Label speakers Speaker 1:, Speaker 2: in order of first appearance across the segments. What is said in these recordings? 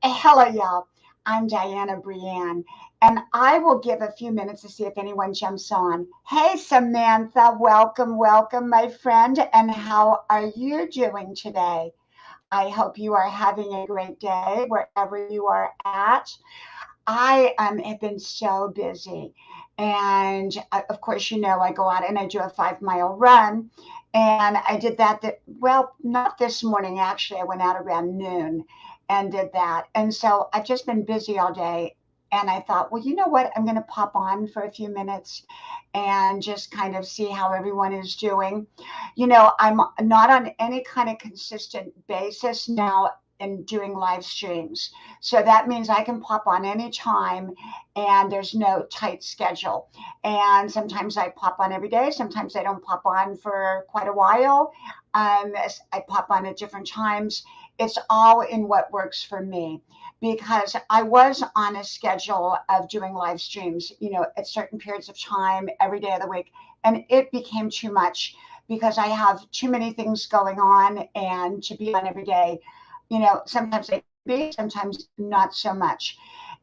Speaker 1: Hello, y'all. I'm Dianna Brianne, and I will give a few minutes to see if anyone jumps on. Hey, Samantha, welcome, welcome, my friend. And how are you doing today? I hope you are having a great day wherever you are at. I have been so busy. And of course, I go out and I do a 5 mile run. And I did well, not this morning, actually. I went out around noon and did that. And so I've just been busy all day. And I thought, well, you know what? I'm going to pop on for a few minutes and just kind of see how everyone is doing. I'm not on any kind of consistent basis now in doing live streams. So that means I can pop on anytime and there's no tight schedule. And sometimes I pop on every day. Sometimes I don't pop on for quite a while. I pop on at different times. It's all in what works for me because I was on a schedule of doing live streams, at certain periods of time every day of the week. And it became too much because I have too many things going on and to be on every day, sometimes I be, sometimes not so much.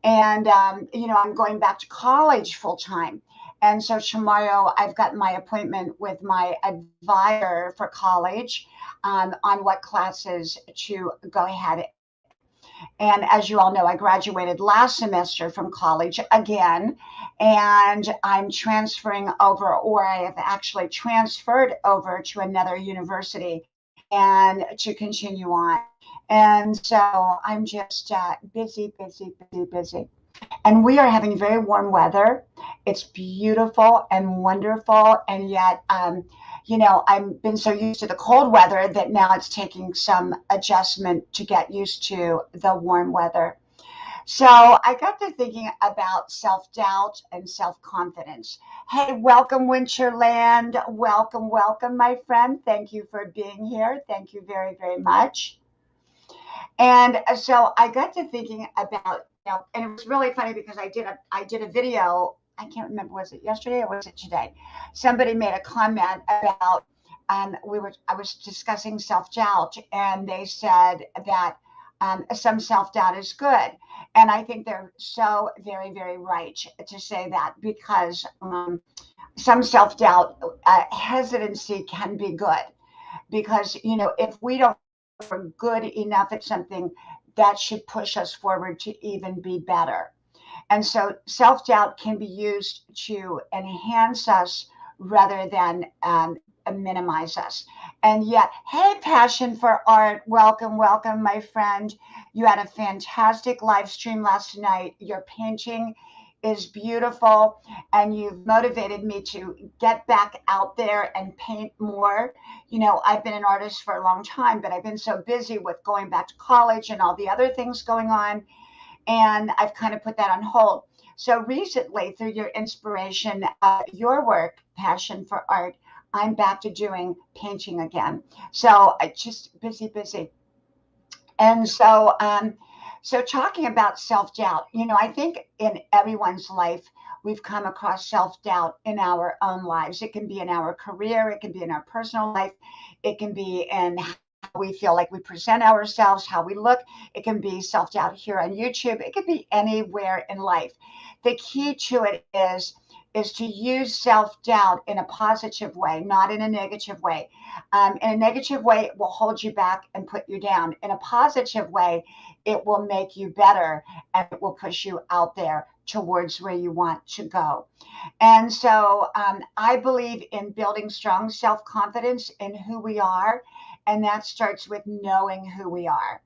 Speaker 1: And, I'm going back to college full time. And so tomorrow I've got my appointment with my advisor for college on what classes to go ahead. And as you all know, I graduated last semester from college again, and I'm transferring over, or I have actually transferred over to another university and to continue on. And so I'm just busy, busy, busy, busy. And we are having very warm weather. It's beautiful and wonderful. And yet, I've been so used to the cold weather that now it's taking some adjustment to get used to the warm weather. So I got to thinking about self-doubt and self-confidence. Hey, welcome, Winterland. Welcome, welcome, my friend. Thank you for being here. Thank you very, very much. And so I got to thinking about, and it was really funny because I did a video. I can't remember, was it yesterday or was it today? Somebody made a comment about I was discussing self-doubt, and they said that some self-doubt is good. And I think they're so very, very right to say that because some self-doubt hesitancy can be good because if we don't we're good enough at something, that should push us forward to even be better. And so self doubt can be used to enhance us rather than minimize us. And yet, hey, passion for art, welcome, welcome, my friend. You had a fantastic live stream last night. Your painting is beautiful, and you've motivated me to get back out there and paint more. I've been an artist for a long time, but I've been so busy with going back to college and all the other things going on, and I've kind of put that on hold. So recently, through your inspiration, your work, passion for art, I'm back to doing painting again. So I just busy, busy. And so talking about self-doubt, I think in everyone's life, we've come across self-doubt in our own lives. It can be in our career, it can be in our personal life, it can be in how we feel like we present ourselves, how we look. It can be self-doubt here on YouTube. It could be anywhere in life. The key to it is to use self-doubt in a positive way, not in a negative way. In a negative way, it will hold you back and put you down. In a positive way, it will make you better and it will push you out there towards where you want to go. And so I believe in building strong self-confidence in who we are. And that starts with knowing who we are.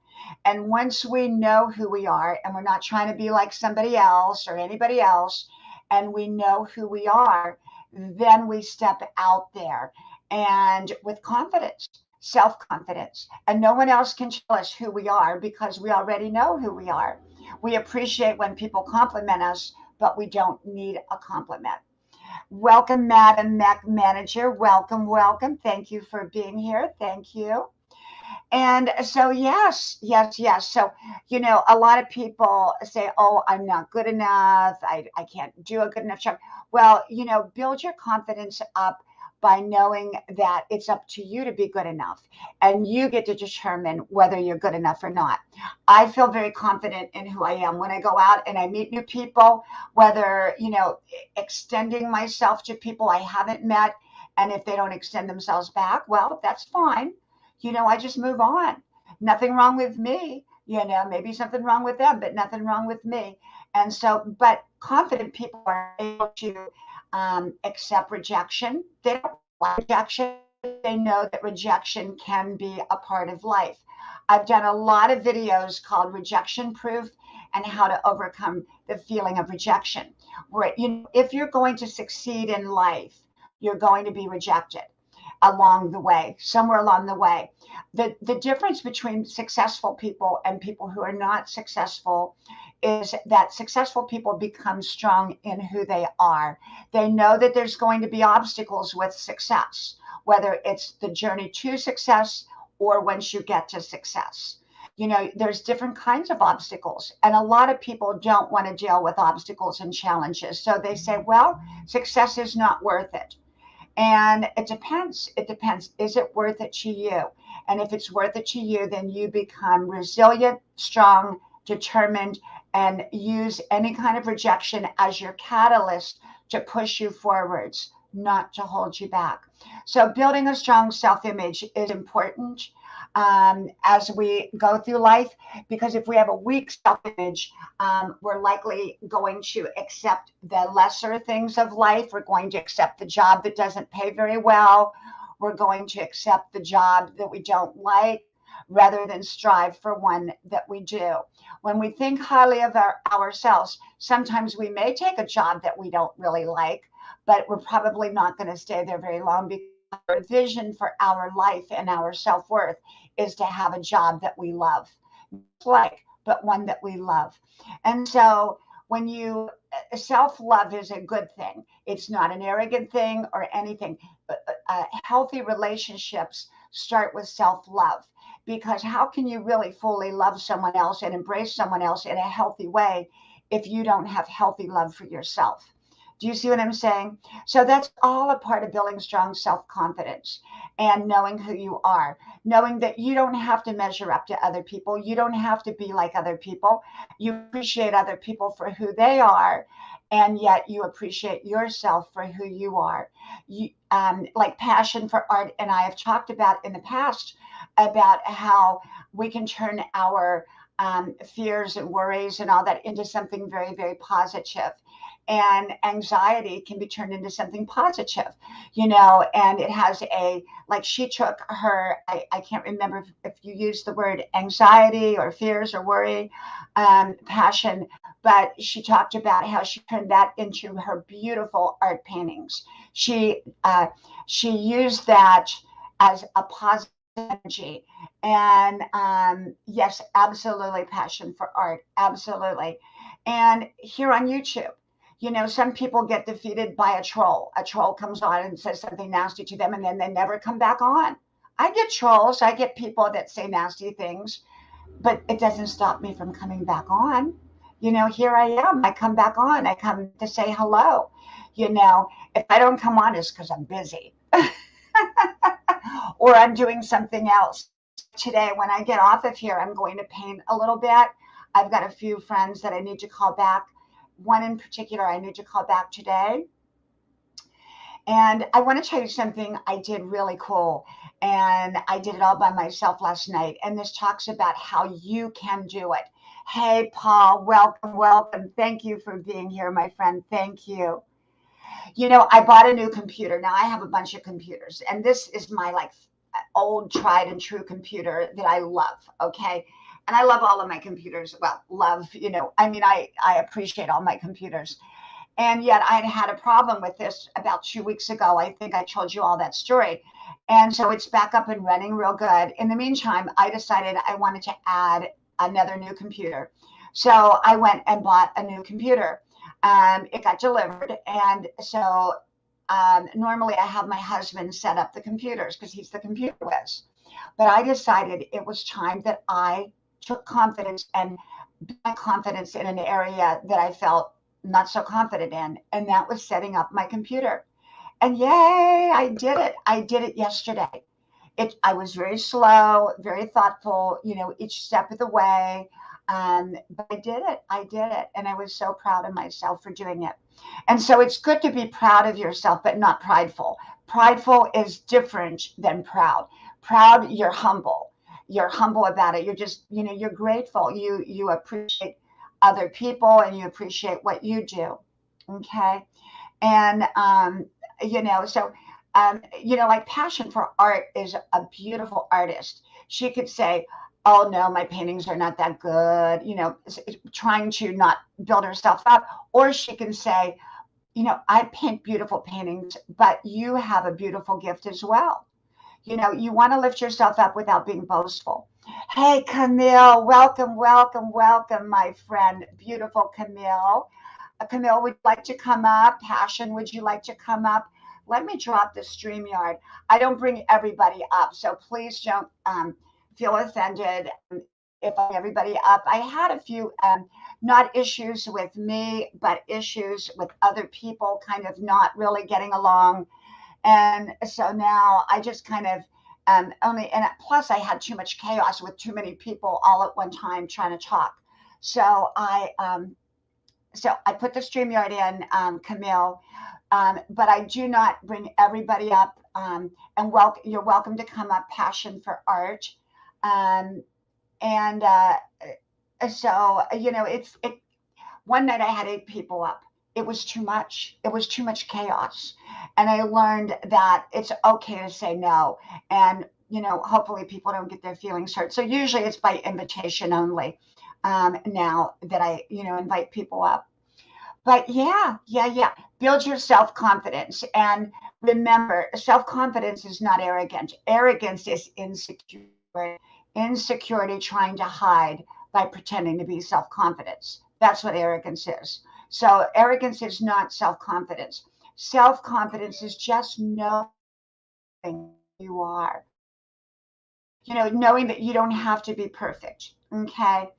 Speaker 1: And once we know who we are, and we're not trying to be like somebody else or anybody else, and we know who we are, then we step out there and with confidence, self confidence. And no one else can tell us who we are because we already know who we are. We appreciate when people compliment us, but we don't need a compliment. Welcome, Madam Mac Manager. Welcome, welcome. Thank you for being here. Thank you. And so, yes, yes, yes. So, a lot of people say, oh, I'm not good enough. I can't do a good enough job. Well, build your confidence up by knowing that it's up to you to be good enough and you get to determine whether you're good enough or not. I feel very confident in who I am when I go out and I meet new people, whether, extending myself to people I haven't met. And if they don't extend themselves back, well, that's fine. I just move on. Nothing wrong with me. Maybe something wrong with them, but nothing wrong with me. And so, but confident people are able to accept rejection. They don't like rejection. They know that rejection can be a part of life. I've done a lot of videos called Rejection Proof and how to overcome the feeling of rejection. Where, if you're going to succeed in life, you're going to be rejected along the way, somewhere along the way. The difference between successful people and people who are not successful is that successful people become strong in who they are. They know that there's going to be obstacles with success, whether it's the journey to success or once you get to success. There's different kinds of obstacles, and a lot of people don't want to deal with obstacles and challenges. So they say, well, success is not worth it. And it depends. It depends. Is it worth it to you? And if it's worth it to you, then you become resilient, strong, determined, and use any kind of rejection as your catalyst to push you forwards, not to hold you back. So building a strong self-image is important as we go through life, because if we have a weak self-image, we're likely going to accept the lesser things of life. We're going to accept the job that doesn't pay very well. We're going to accept the job that we don't like rather than strive for one that we do. When we think highly of ourselves, sometimes we may take a job that we don't really like, but we're probably not going to stay there very long, because our vision for our life and our self-worth is to have a job that we love, but one that we love. And so when self-love is a good thing. It's not an arrogant thing or anything. Healthy relationships start with self-love, because how can you really fully love someone else and embrace someone else in a healthy way if you don't have healthy love for yourself? Do you see what I'm saying? So that's all a part of building strong self-confidence and knowing who you are, knowing that you don't have to measure up to other people. You don't have to be like other people. You appreciate other people for who they are, and yet you appreciate yourself for who you are. Like passion for art, and I have talked about in the past about how we can turn our fears and worries and all that into something very, very positive. And anxiety can be turned into something positive, and it has like she took her, I can't remember if you use the word anxiety or fears or worry, passion, but she talked about how she turned that into her beautiful art paintings. She used that as a positive energy. And yes, absolutely, passion for art, absolutely. And here on YouTube, some people get defeated by a troll. A troll comes on and says something nasty to them, and then they never come back on. I get trolls. I get people that say nasty things, but it doesn't stop me from coming back on. Here I am. I come back on. I come to say hello. If I don't come on, it's because I'm busy or I'm doing something else. Today, when I get off of here, I'm going to paint a little bit. I've got a few friends that I need to call back. One in particular I need to call back today. And I want to tell you something I did really cool. And I did it all by myself last night. And this talks about how you can do it. Hey, Paul, welcome, welcome. Thank you for being here, my friend. Thank you. I bought a new computer. Now I have a bunch of computers. And this is my old tried and true computer that I love. Okay. And I love all of my computers. Well, love, I appreciate all my computers. And yet I had a problem with this about 2 weeks ago. I think I told you all that story. And so it's back up and running real good. In the meantime, I decided I wanted to add another new computer. So I went and bought a new computer. It got delivered. And so normally I have my husband set up the computers because he's the computer whiz. But I decided it was time that I took confidence and my confidence in an area that I felt not so confident in, and that was setting up my computer. And yay, I did it. I did it yesterday. I was very slow, very thoughtful, each step of the way. But I did it. I did it. And I was so proud of myself for doing it. And so it's good to be proud of yourself, but not prideful. Prideful is different than proud. Proud, you're humble. You're humble about it. You're just, you're grateful. You appreciate other people and you appreciate what you do. Okay. And so like passion for art is a beautiful artist. She could say, oh no, my paintings are not that good, trying to not build herself up. Or she can say, I paint beautiful paintings, but you have a beautiful gift as well. You want to lift yourself up without being boastful. Hey, Camille, welcome, welcome, welcome, my friend. Beautiful Camille. Camille, would you like to come up? Passion, would you like to come up? Let me drop the StreamYard. I don't bring everybody up, so please don't feel offended if I bring everybody up. I had a few, not issues with me, but issues with other people kind of not really getting along. And so now I just kind of plus I had too much chaos with too many people all at one time trying to talk. So I put the StreamYard in, Camille, but I do not bring everybody up. And you're welcome to come up. Passion for art, and so one night I had 8 people up. It was too much. It was too much chaos, and I learned that it's okay to say no. And hopefully people don't get their feelings hurt. So usually it's by invitation only. Now that I invite people up. But yeah. Build your self-confidence. And remember, self-confidence is not arrogant. Arrogance is insecurity. Insecurity trying to hide by pretending to be self-confidence. That's what arrogance is. So arrogance is not self-confidence. Self-confidence is just knowing you are. Knowing that you don't have to be perfect. Okay.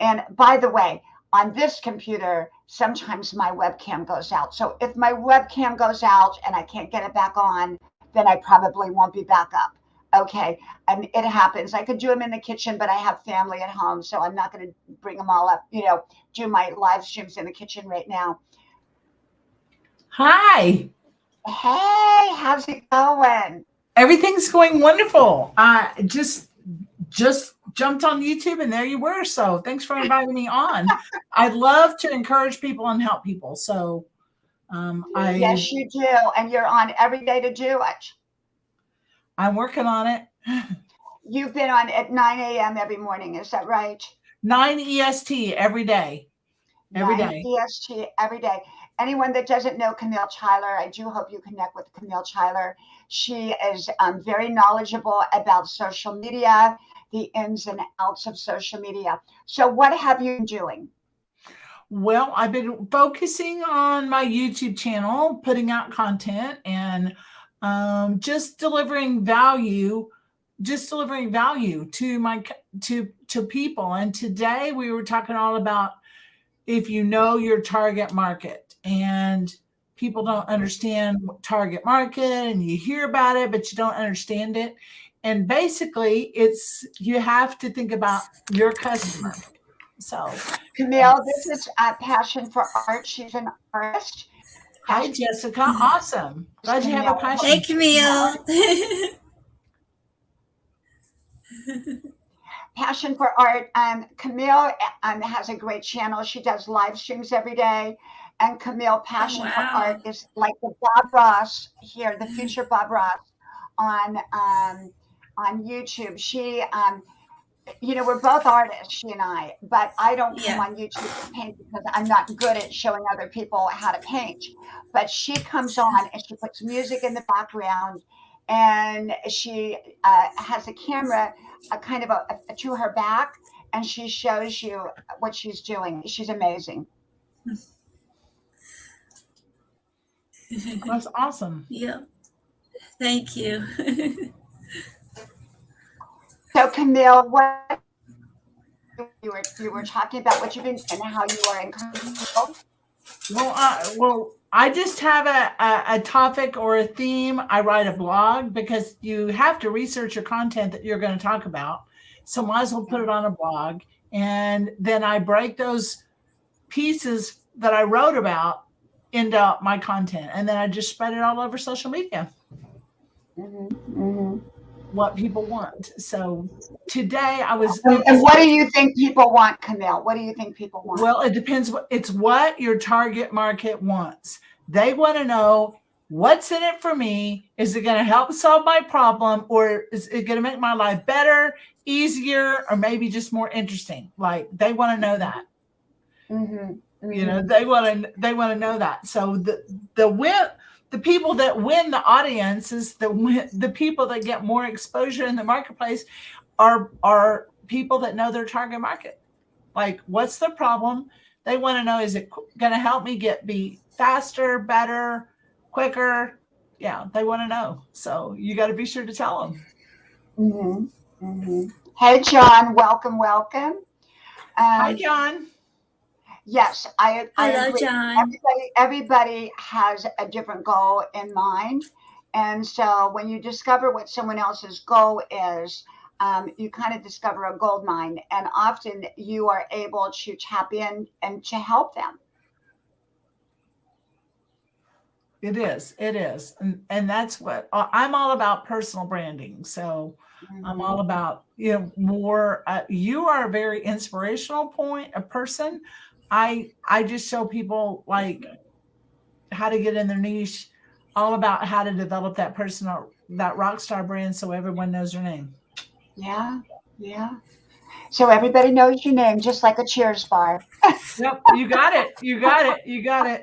Speaker 1: And by the way, on this computer, sometimes my webcam goes out. So if my webcam goes out and I can't get it back on, then I probably won't be back up. Okay. And it happens. I could do them in the kitchen, but I have family at home, so I'm not going to bring them all up, do my live streams in the kitchen right now.
Speaker 2: Hi.
Speaker 1: Hey, how's it going?
Speaker 2: Everything's going wonderful. I just jumped on YouTube and there you were. So thanks for inviting me on. I love to encourage people and help people. So
Speaker 1: yes, you do. And you're on every day to do it.
Speaker 2: I'm working on it.
Speaker 1: You've been on at 9 a.m. every morning. Is that right?
Speaker 2: 9 EST every day. Every
Speaker 1: 9
Speaker 2: day.
Speaker 1: EST every day. Anyone that doesn't know Camille Chyler, I do hope you connect with Camille Chyler. She is very knowledgeable about social media, the ins and outs of social media. So what have you been doing?
Speaker 2: Well, I've been focusing on my YouTube channel, putting out content, and just delivering value to people. And today we were talking all about if you know your target market, and people don't understand target market, and you hear about it, but you don't understand it. And basically you have to think about your customer. So
Speaker 1: Camille, this is Passion for Art. She's an artist.
Speaker 2: Hi, Jessica. Awesome. Glad you have a passion.
Speaker 3: Hey, Camille.
Speaker 1: Passion for Art. Camille has a great channel. She does live streams every day. And Camille, Passion for Art is like the Bob Ross here, the future Bob Ross on YouTube. She, we're both artists, she and I, but I don't come on YouTube to paint because I'm not good at showing other people how to paint. But she comes on and she puts music in the background, and she has a camera kind of to her back, and she shows you what she's doing. She's amazing.
Speaker 2: That's awesome.
Speaker 3: Yeah. Thank you.
Speaker 1: So Camille, what you were talking about what you've been and how you are encouraging people?
Speaker 2: Well, I just have a topic or a theme. I write a blog because you have to research your content that you're going to talk about. So might as well put it on a blog. And then I break those pieces that I wrote about into my content. And then I just spread it all over social media. What people want. So today I was.
Speaker 1: And what do you think people want, Camille? What do you think people want?
Speaker 2: Well, it depends. It's what your target market wants. They want to know what's in it for me. Is it going to help solve my problem, or is it going to make my life better, easier, or maybe just more interesting? Like they want to know that. You know, they want to know that. So the people that win the audience is the people that get more exposure in the marketplace are people that know their target market. Like, what's the problem? They want to know, is it going to help me be faster, better, quicker? Yeah, they want to know. So you got to be sure to tell them.
Speaker 1: Hey, John, welcome.
Speaker 2: Hi, John.
Speaker 1: Yes, I
Speaker 3: Hello,
Speaker 1: agree.
Speaker 3: John.
Speaker 1: Everybody has a different goal in mind. And so when you discover what someone else's goal is, you kind of discover a gold mine. And often you are able to tap in and to help them.
Speaker 2: It is. And that's what I'm all about, personal branding. So I'm all about, more, you are a very inspirational a person. I just show people like how to get in their niche, all about how to develop that personal, that rock star brand. So everyone knows your name.
Speaker 1: Yeah. So everybody knows your name, just like a Cheers bar.
Speaker 2: Yep. You got it.
Speaker 1: Yeah.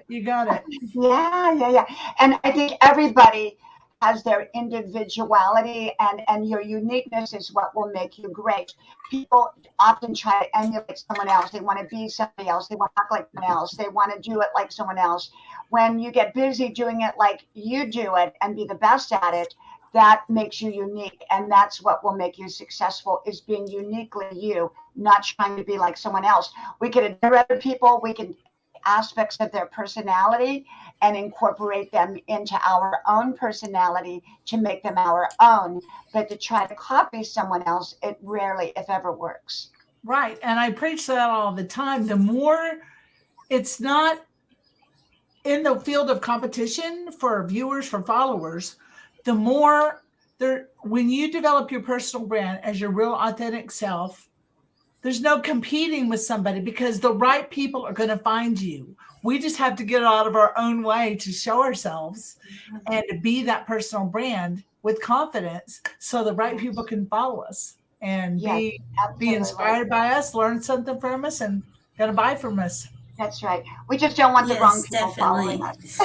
Speaker 1: And I think everybody has their individuality, and your uniqueness is what will make you great. People often try to emulate someone else. They want to be somebody else. They want to act like someone else. They want to do it like someone else. When you get busy doing it like you do it and be the best at it, that makes you unique. And that's what will make you successful, is being uniquely you, not trying to be like someone else. We can admire other people. We can aspects of their personality and incorporate them into our own personality to make them our own. But to try to copy someone else, it rarely, if ever, works.
Speaker 2: Right. And I preach that all the time. The more it's not in the field of competition for viewers, for followers, the more when you develop your personal brand as your real authentic self, there's no competing with somebody, because the right people are going to find you. We just have to get out of our own way to show ourselves and to be that personal brand with confidence, so the right people can follow us and be inspired by us, learn something from us, and going to buy from us.
Speaker 1: That's right. We just don't want the wrong people following us.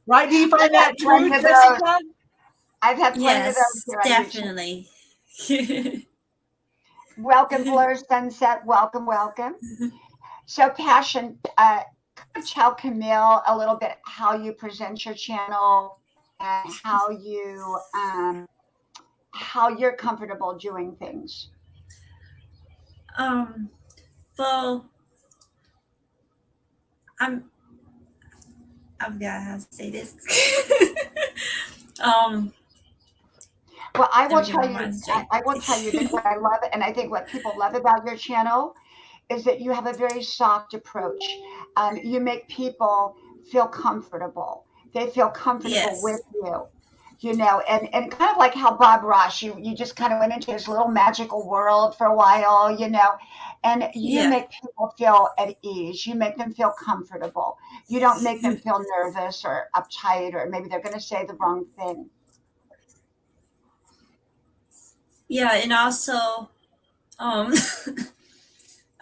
Speaker 2: Right? Do you find that true, Jessica?
Speaker 1: I've had plenty of those here.
Speaker 3: Definitely.
Speaker 1: Welcome, Blur Sunset. Welcome. So, Passion, tell Camille a little bit how you present your channel and how you're comfortable doing things.
Speaker 3: Well, I've got how to say this.
Speaker 1: Well, I will tell you that what I love, and I think what people love about your channel, is that you have a very soft approach. You make people feel comfortable. They feel comfortable with you, and kind of like how Bob Ross, you just kind of went into his little magical world for a while, and you make people feel at ease. You make them feel comfortable. You don't make them feel nervous or uptight, or maybe they're going to say the wrong thing.
Speaker 3: Yeah, and also, I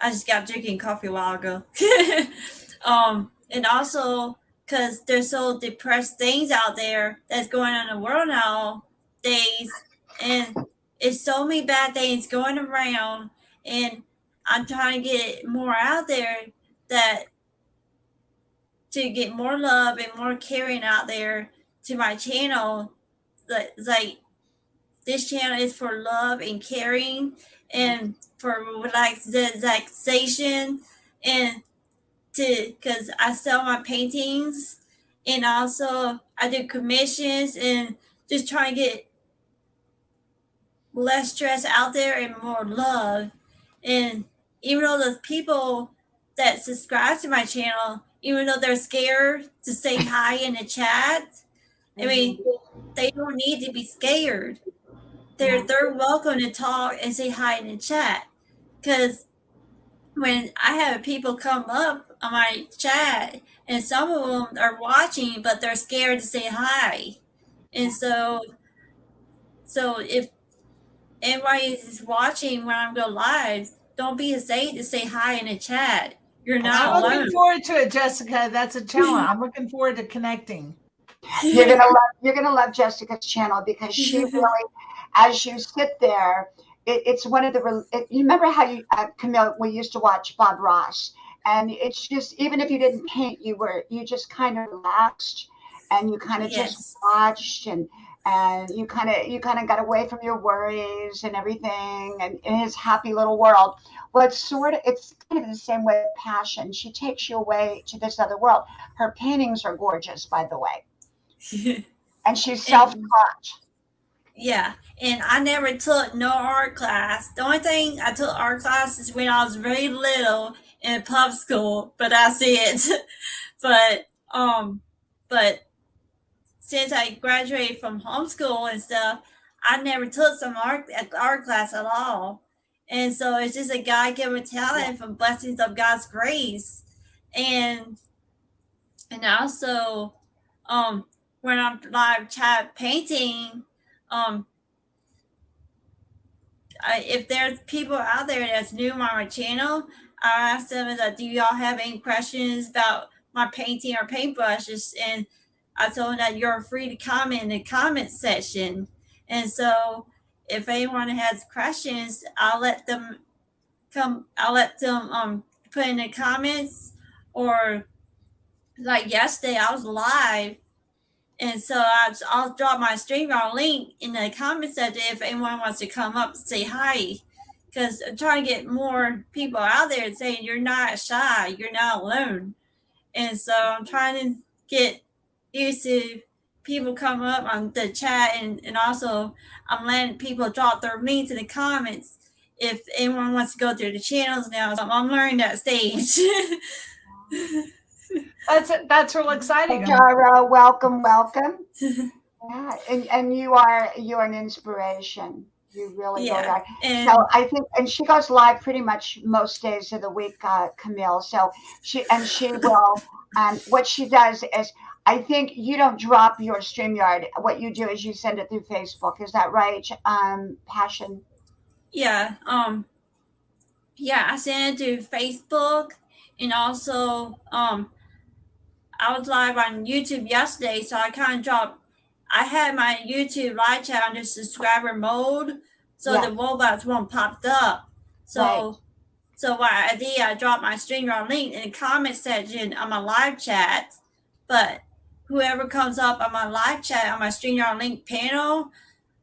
Speaker 3: just got drinking coffee a while ago. And also, because there's so depressed things out there that's going on in the world nowadays, and it's so many bad things going around, and I'm trying to get more out there to get more love and more caring out there to my channel. Like this channel is for love and caring and for relaxation, and because I sell my paintings, and also I do commissions, and just trying to get less stress out there and more love. And even though the people that subscribe to my channel, even though they're scared to say hi in the chat, I mean, they don't need to be scared. They're welcome to talk and say hi in the chat. Because when I have people come up on my chat, and some of them are watching, but they're scared to say hi, and so if anybody is watching when I go live, don't be afraid to say hi in the chat. You're not
Speaker 2: I'm
Speaker 3: alone.
Speaker 2: looking forward to it, Jessica. That's a challenge. I'm looking forward to connecting.
Speaker 1: You're gonna love Jessica's channel, because she really, as you sit there, it's one of the. You remember how you, Camille? We used to watch Bob Ross, and it's just, even if you didn't paint, you just kind of relaxed, and you kind of just
Speaker 3: Yes.
Speaker 1: watched, and you kind of got away from your worries and everything, and in his happy little world. Well, it's kind of the same way with Passion. She takes you away to this other world. Her paintings are gorgeous, by the way. And she's self-taught.
Speaker 3: Yeah, and I never took no art class. The only thing I took art classes when I was very little in pub school, but that's it. But since I graduated from homeschool and stuff, I never took some art class at all. And so it's just a God-given talent from blessings of God's grace. And also when I'm live chat painting, if there's people out there that's new on my channel, I ask them, do y'all have any questions about my painting or paintbrushes? And I told them that you're free to comment in the comment section. And so if anyone has questions, I'll let them put in the comments. Or like yesterday, I was live, and so I'll drop my StreamYard link in the comment section if anyone wants to come up and say hi. Because I'm trying to get more people out there saying you're not shy, you're not alone. And so I'm trying to get used to people come up on the chat, and also I'm letting people drop their links in the comments if anyone wants to go through the channels now. So I'm learning that stage.
Speaker 2: That's real exciting.
Speaker 1: Jara, welcome. Yeah, and you are an inspiration. You really are. So I think, and she goes live pretty much most days of the week, Camille. So she will. What she does is, I think you don't drop your StreamYard. What you do is you send it through Facebook. Is that right, Passion?
Speaker 3: Yeah. I send it to Facebook, and also I was live on YouTube yesterday, so I kind of dropped. I had my YouTube live chat under subscriber mode, so the robots won't pop up. So what I did, I dropped my StreamYard link in the comment section on my live chat. But whoever comes up on my live chat on my StreamYard link panel,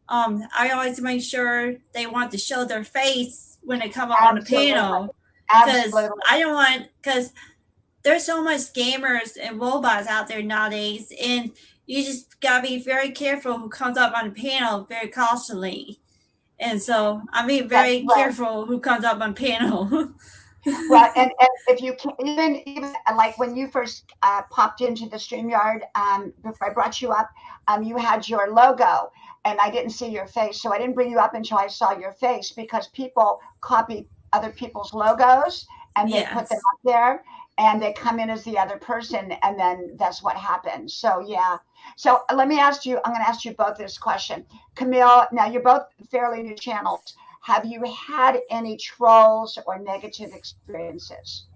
Speaker 3: I always make sure they want to show their face when they come up on the panel. Because I don't want, because there's so much gamers and robots out there nowadays, and you just gotta be very careful who comes up on the panel, very cautiously. And so I'm being very careful who comes up on panel.
Speaker 1: Well, and if you can, even like when you first popped into the StreamYard, before I brought you up, you had your logo, and I didn't see your face, so I didn't bring you up until I saw your face, because people copy other people's logos and they put them up there, and they come in as the other person, and then that's what happens. So yeah. So let me ask you, I'm going to ask you both this question. Camille, now you're both fairly new channels. Have you had any trolls or negative experiences?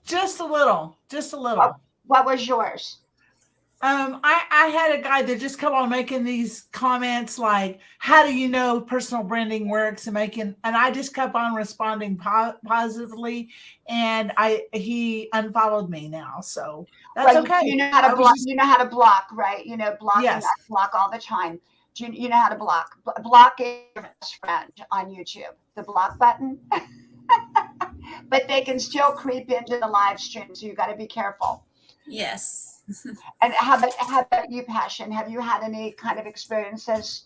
Speaker 2: Just a little.
Speaker 1: What was yours?
Speaker 2: I had a guy that just kept on making these comments like, how do you know personal branding works, and I just kept on responding positively, and he unfollowed me now, so that's okay.
Speaker 1: You know how to block. You know how to block, right? You know, blocking.
Speaker 2: Yes.
Speaker 1: I block all the time. You know how to block. Block is your best friend on YouTube. The block button. but they can still creep into the live stream. So you got to be careful.
Speaker 3: Yes.
Speaker 1: And how about you, Passion? Have you had any kind of experiences?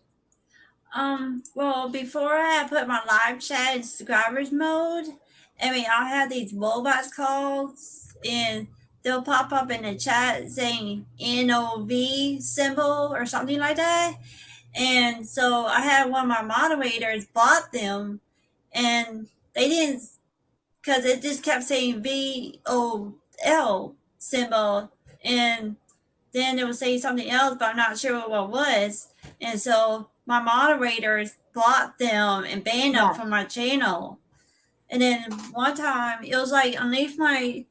Speaker 3: Well, before I had put my live chat in subscribers mode, I mean, I'll have these robots calls and they'll pop up in the chat saying NOV symbol or something like that. And so I had one of my moderators block them and they didn't, because it just kept saying VOL symbol. And then it would say something else, but I'm not sure what it was. And so my moderators blocked them and banned them from my channel. And then one time, it was like it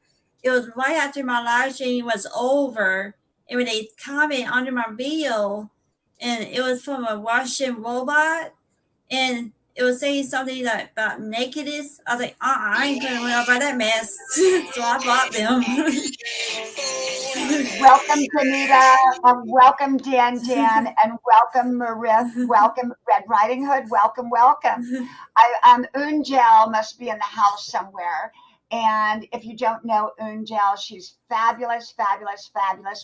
Speaker 3: was right after my live stream was over, and when they comment under my video, and it was from a Russian robot, and it was saying something like about nakedness. I was like, I ain't gonna know about that mess. So I blocked them.
Speaker 1: Welcome, Danita, and welcome, Dan, and welcome, Maria. Welcome, Red Riding Hood. Welcome. Unjel must be in the house somewhere. And if you don't know Unjel, she's fabulous.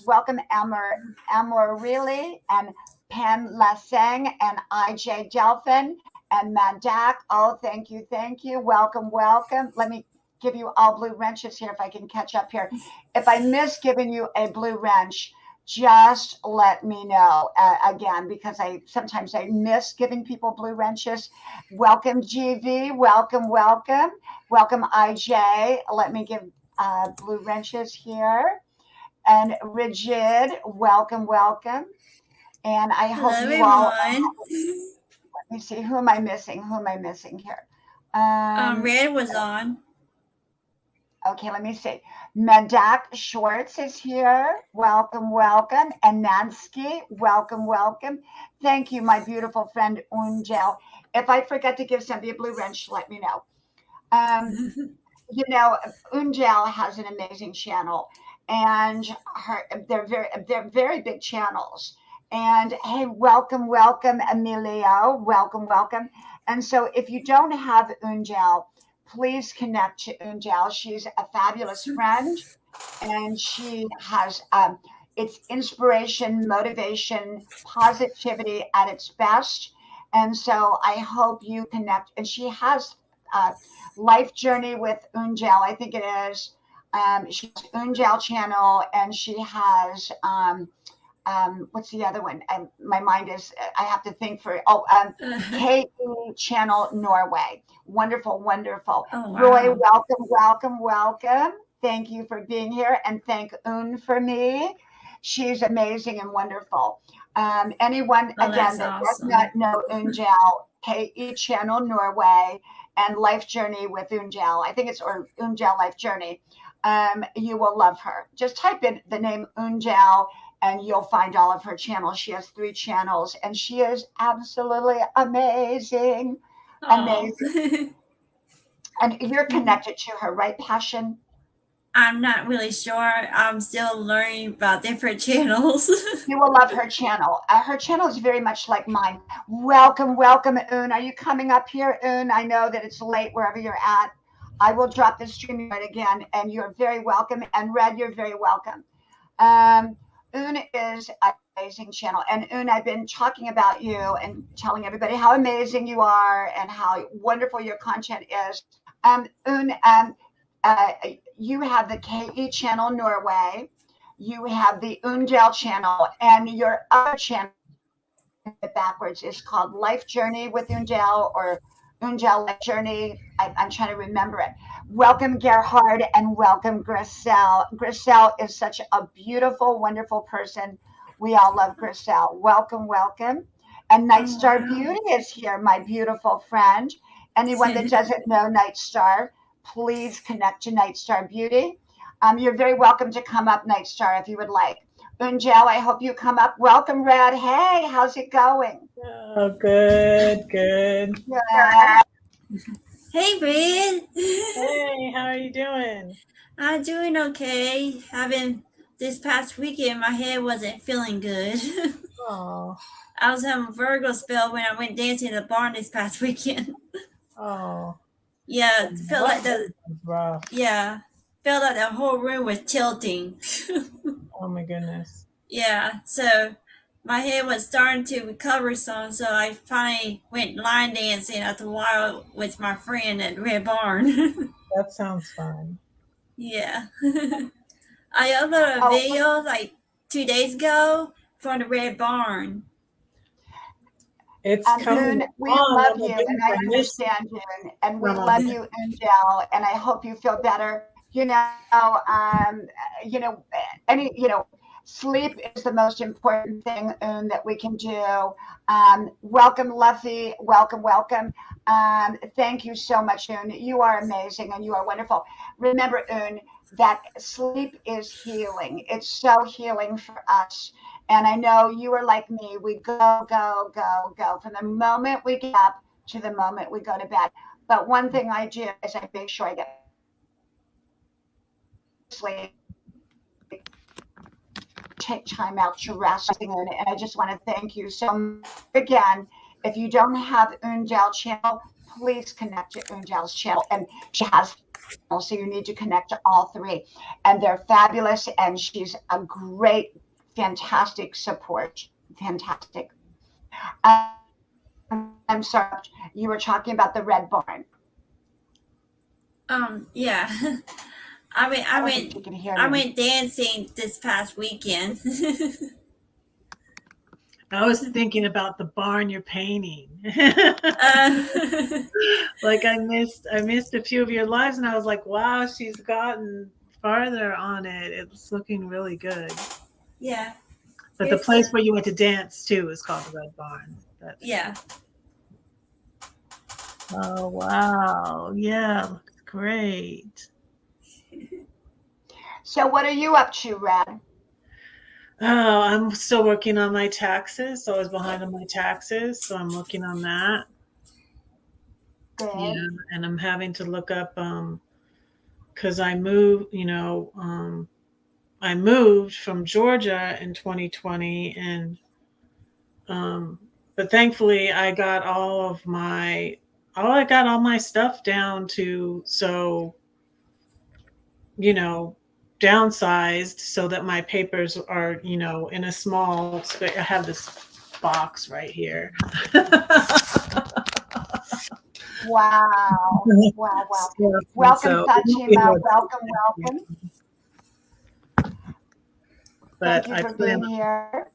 Speaker 1: Welcome, Amorelie and Pam Laseng and IJ Delphin and Mandak. Oh, thank you. Welcome. Let me give you all blue wrenches here if I can catch up here. If I miss giving you a blue wrench, just let me know again, because sometimes I miss giving people blue wrenches. Welcome, GV. Welcome. Welcome, IJ. Let me give blue wrenches here. And Rigid, welcome. And I hope
Speaker 3: Hello,
Speaker 1: you all.
Speaker 3: everyone.
Speaker 1: Let me see. Who am I missing here?
Speaker 3: Red was on.
Speaker 1: Okay, let me see. Medak Schwartz is here. Welcome. And Nansky, welcome. Thank you, my beautiful friend Unjel. If I forget to give somebody a blue wrench, let me know. Unjel has an amazing channel, and they're very big channels. And hey, welcome, Emilio. Welcome. And so if you don't have Unjel, please connect to Unjel. She's a fabulous friend, and she has it's inspiration, motivation, positivity at its best. And so I hope you connect. And she has Life Journey with Unjel, I think it is. She has Unjel channel, and she has what's the other one? My mind is, I have to think for, KE channel Norway. Wonderful.
Speaker 3: Oh, wow.
Speaker 1: Roy, welcome. Thank you for being here, and thank Un for me. She's amazing and wonderful. Anyone, again, that does not know Unjel, KE channel Norway and Life Journey with Unjel, I think it's, or Unjel Life Journey, you will love her. Just type in the name Unjel and you'll find all of her channels. She has 3 channels, and she is absolutely amazing. Amazing. And you're connected to her, right, Passion?
Speaker 3: I'm not really sure. I'm still learning about different channels.
Speaker 1: You will love her channel. Her channel is very much like mine. Welcome, Un. Are you coming up here, Un? I know that it's late wherever you're at. I will drop the stream right again, and you're very welcome. And Red, you're very welcome. Un is an amazing channel. And Un, I've been talking about you and telling everybody how amazing you are and how wonderful your content is. Un, you have the KE channel Norway, you have the Unjel channel, and your other channel backwards is called Life Journey with Unjel, or Unjel Life Journey. I'm trying to remember it. Welcome, Gerhard, and welcome, Griselle. Griselle is such a beautiful, wonderful person. We all love Griselle. Welcome. And Nightstar Beauty is here, my beautiful friend. Anyone that doesn't know Nightstar, please connect to Nightstar Beauty. You're very welcome to come up, Nightstar, if you would like. Unjel, I hope you come up. Welcome, Red. Hey, how's it going?
Speaker 4: Oh, good.
Speaker 3: Hey, Red.
Speaker 4: Hey, how are you doing?
Speaker 3: I'm doing okay. This past weekend, my head wasn't feeling good.
Speaker 4: Oh.
Speaker 3: I was having a Virgo spell when I went dancing in the barn this past weekend.
Speaker 4: Oh.
Speaker 3: Yeah, felt like
Speaker 4: Rough.
Speaker 3: felt like the whole room was tilting.
Speaker 4: Oh my goodness.
Speaker 3: Yeah, so my head was starting to recover some, so I finally went line dancing after a while with my friend at Red Barn.
Speaker 4: That sounds fun.
Speaker 3: Yeah. I uploaded a
Speaker 1: Oh,
Speaker 3: video like 2 days ago from the Red Barn.
Speaker 4: It's
Speaker 1: Moon,
Speaker 4: coming
Speaker 1: we
Speaker 4: on.
Speaker 1: love
Speaker 4: Oh my
Speaker 1: you, and
Speaker 4: goodness,
Speaker 1: I
Speaker 4: I missed
Speaker 1: understand you, and we
Speaker 4: some of
Speaker 1: love
Speaker 4: it.
Speaker 1: you, Angel, and I hope you feel better. Um, you know, sleep is the most important thing that we can do. Welcome, Luffy. Welcome, welcome. Thank you so much, Un. You are amazing and you are wonderful. Remember, Un, that sleep is healing. It's so healing for us. And I know you are like me. We go, go, go, go from the moment we get up to the moment we go to bed. But one thing I do is I make sure I get sleep, take time out to rest. And I just want to thank you so much. Again, if you don't have Unjal's channel, please connect to Unjal's channel. And she has, so you need to connect to all three. And they're fabulous. And she's a great, fantastic support. Fantastic. I'm sorry, you were talking about the Red Barn.
Speaker 3: Yeah.
Speaker 1: I don't think you can hear me.
Speaker 3: I went dancing this past weekend.
Speaker 4: I was thinking about the barn you're painting.
Speaker 3: uh,
Speaker 4: Like I missed a few of your lives, and I was like, wow, she's gotten farther on it. It's looking really good.
Speaker 3: yeah.
Speaker 4: But the place where you went to dance too is called the Red Barn.
Speaker 3: Yeah.
Speaker 4: Oh wow, yeah, looks great.
Speaker 1: So what are you up to, Red?
Speaker 4: Oh, I'm still working on my taxes. So I was behind on my taxes, so I'm working on that.
Speaker 1: Good.
Speaker 4: Yeah, and I'm having to look up because I moved, I moved from Georgia in 2020, and but thankfully I got all my stuff down to, so downsized so that my papers are in a small space. I have this box right here.
Speaker 1: Wow. Wow, wow. Welcome, Fatima. Welcome.
Speaker 4: But
Speaker 1: Thank you for being here.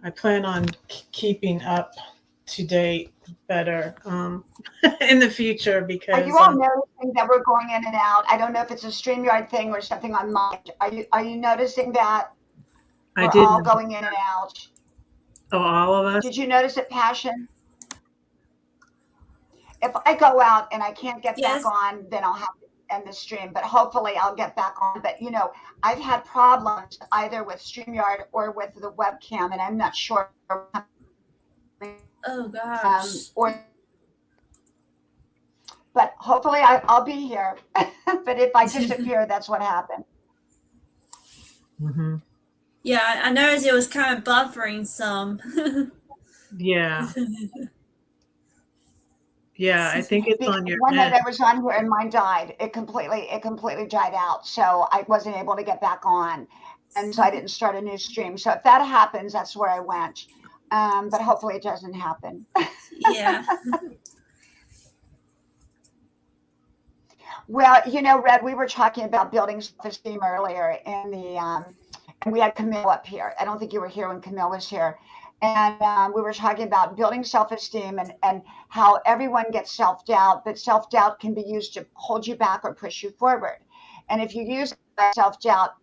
Speaker 4: I plan on keeping up to date better in the future, because
Speaker 1: are you all noticing that we're going in and out? I don't know if it's a StreamYard thing or something on mine. Are you noticing that we're all going in and out?
Speaker 4: Oh, all of us?
Speaker 1: Did you notice it, Passion? If I go out and I can't get back on, then I'll have to end the stream, but hopefully I'll get back on. But I've had problems either with StreamYard or with the webcam, and I'm not sure.
Speaker 3: Oh gosh.
Speaker 1: But hopefully I'll be here. But if I disappear, that's what happened.
Speaker 4: Mm-hmm.
Speaker 3: Yeah, I noticed it was kind of buffering some.
Speaker 4: Yeah. Yeah, I think it's on your
Speaker 1: one
Speaker 4: end.
Speaker 1: night I was on here and mine died. It completely died out. So I wasn't able to get back on. And so I didn't start a new stream. So if that happens, that's where I went. But hopefully it doesn't happen.
Speaker 3: Yeah.
Speaker 1: Well, Red, we were talking about building self-esteem earlier in the and we had Camille up here. I don't think you were here when Camille was here. And we were talking about building self-esteem and how everyone gets self-doubt, but self-doubt can be used to hold you back or push you forward. And if you use self-doubt,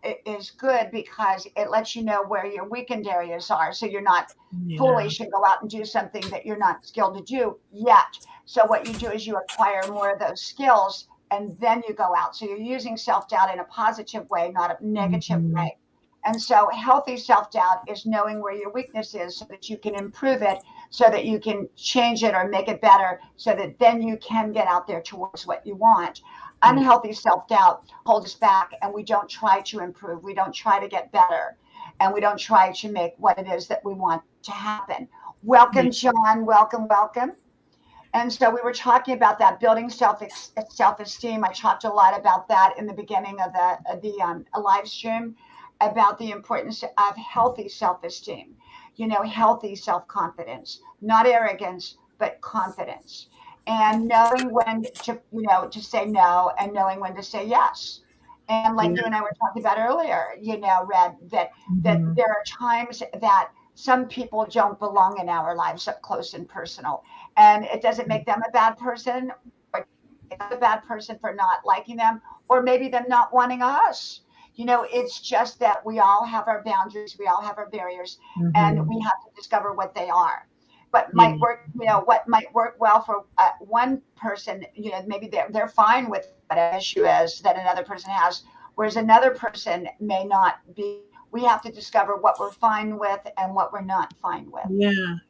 Speaker 1: it is good because it lets you know where your weakened areas are. So you're not foolish and go out and do something that you're not skilled to do yet. So what you do is you acquire more of those skills and then you go out. So you're using self-doubt in a positive way, not a negative way. And so healthy self-doubt is knowing where your weakness is so that you can improve it, so that you can change it or make it better, so that then you can get out there towards what you want. Unhealthy self-doubt holds us back, and we don't try to improve. We don't try to get better, and we don't try to make what it is that we want to happen. Welcome, John. Welcome. And so we were talking about that building self-esteem. I talked a lot about that in the beginning of the live stream, about the importance of healthy self-esteem, healthy self-confidence, not arrogance, but confidence, and knowing when to say no and knowing when to say yes. And like you and I were talking about earlier, Red, that there are times that some people don't belong in our lives up close and personal. And it doesn't make them a bad person, or a bad person for not liking them, or maybe them not wanting us. It's just that we all have our boundaries, we all have our barriers, and we have to discover what they are. What might work well for one person, maybe they're fine with what an issue is that another person has, whereas another person may not be. We have to discover what we're fine with and what we're not fine with.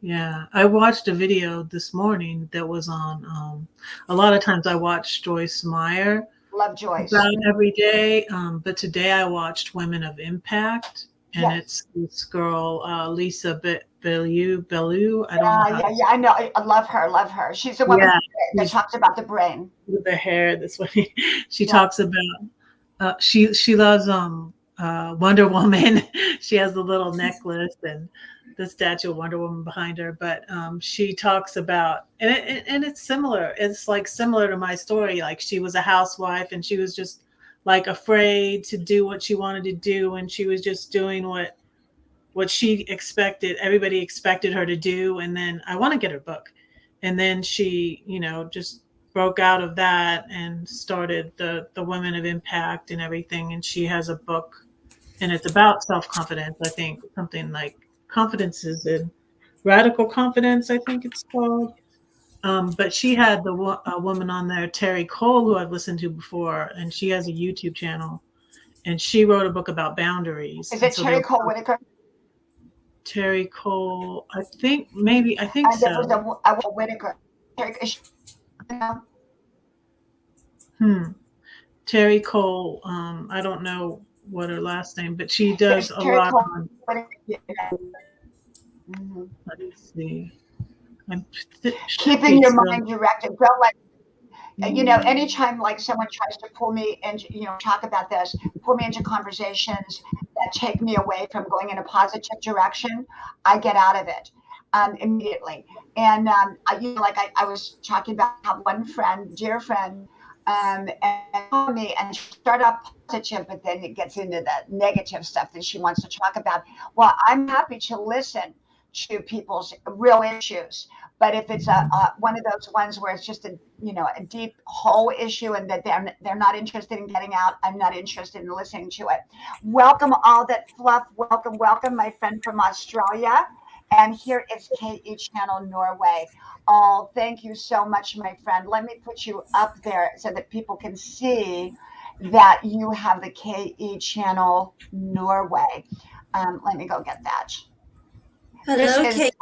Speaker 4: Yeah. I watched a video this morning that was on. A lot of times I watch Joyce Meyer.
Speaker 1: Love Joyce.
Speaker 4: About every day, but today I watched Women of Impact, and it's this girl, Lisa Bellew. I don't know.
Speaker 1: I know. I love her. She's the one that talks about the brain.
Speaker 4: With the hair, this way. She talks about. She loves Wonder Woman. She has a little necklace and the statue of Wonder Woman behind her. But she talks about, and it's similar. It's like similar to my story. Like she was a housewife and she was just like afraid to do what she wanted to do, and she was just doing what she expected. Everybody expected her to do. And then I want to get her book. And then she, just broke out of that and started the Women of Impact and everything. And she has a book, and it's about self-confidence. I think something like confidence is in radical confidence, I think it's called. But she had a woman on there, Terry Cole, who I've listened to before, and she has a YouTube channel, and she wrote a book about boundaries.
Speaker 1: Is it Terry Cole Whitaker?
Speaker 4: Terry Cole, I think so.
Speaker 1: There was a Whitaker.
Speaker 4: Terry Cole, I don't know what her last name, but she does a lot on. Let me see.
Speaker 1: Keeping your mind directed. Don't let anytime like someone tries to pull me and talk about this, pull me into conversations that take me away from going in a positive direction, I get out of it immediately. And I was talking about how one friend, dear friend, and told me, and she started off positive, but then it gets into the negative stuff that she wants to talk about. Well, I'm happy to listen to people's real issues, but if it's one of those ones where it's just a deep whole issue and that they're not interested in getting out, I'm not interested in listening to it. Welcome all that fluff. Welcome my friend from Australia. And here is KE Channel Norway. Oh, thank you so much, my friend. Let me put you up there so that people can see that you have the KE Channel Norway. Let me go get that.
Speaker 3: Hello, Kate.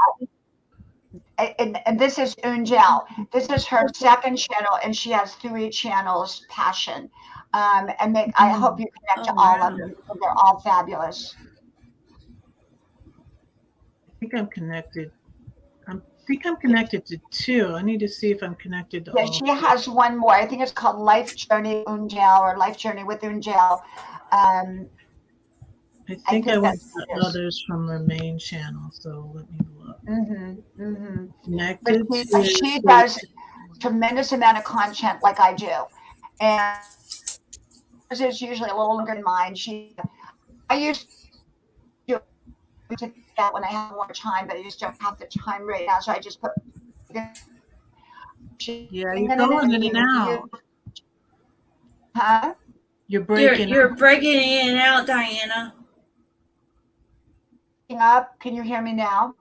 Speaker 1: And this is Unjel. This is her second channel, and she has 3 channels, Passion. I hope you connect to all of them. They're all fabulous.
Speaker 4: I think I'm connected. To 2. I need to see if I'm connected to all.
Speaker 1: She has one more. I think it's called Life Journey Unjel, or Life Journey with Unjel.
Speaker 4: I think I went to others from her main channel, so let me look. Connected.
Speaker 1: But she does tremendous amount of content like I do, and this is usually a little longer than mine. I used to do that when I have more time, but I just don't have the time right now, so I just put.
Speaker 4: Yeah, you're going in and out.
Speaker 1: Huh?
Speaker 3: You're breaking in and out, Dianna.
Speaker 1: Up. Can you hear me now?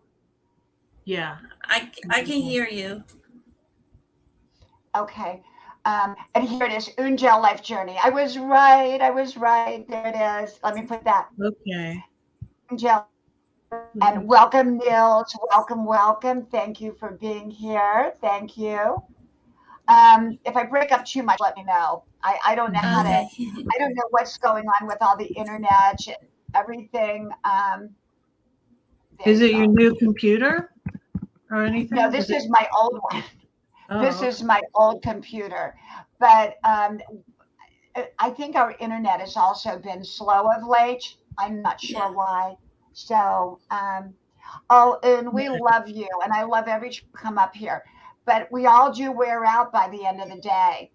Speaker 4: Yeah.
Speaker 3: I can hear you.
Speaker 1: Okay. And here it is, Unjel Life Journey. I was right. There it is. Let me put that.
Speaker 4: Okay.
Speaker 1: Unjel. And welcome, Nils. Welcome. Thank you for being here. Thank you. If I break up too much, let me know. I don't know how to. I don't know what's going on with all the internet and everything.
Speaker 4: Is it your new computer or anything?
Speaker 1: No, this is my old one. This
Speaker 4: Oh,
Speaker 1: is
Speaker 4: okay.
Speaker 1: my old computer, but I think our internet has also been slow of late. I'm not
Speaker 3: Yeah.
Speaker 1: sure why. So, oh, and we
Speaker 4: Yeah.
Speaker 1: love you, and I love every time you come up here. But we all do wear out by the end of the day.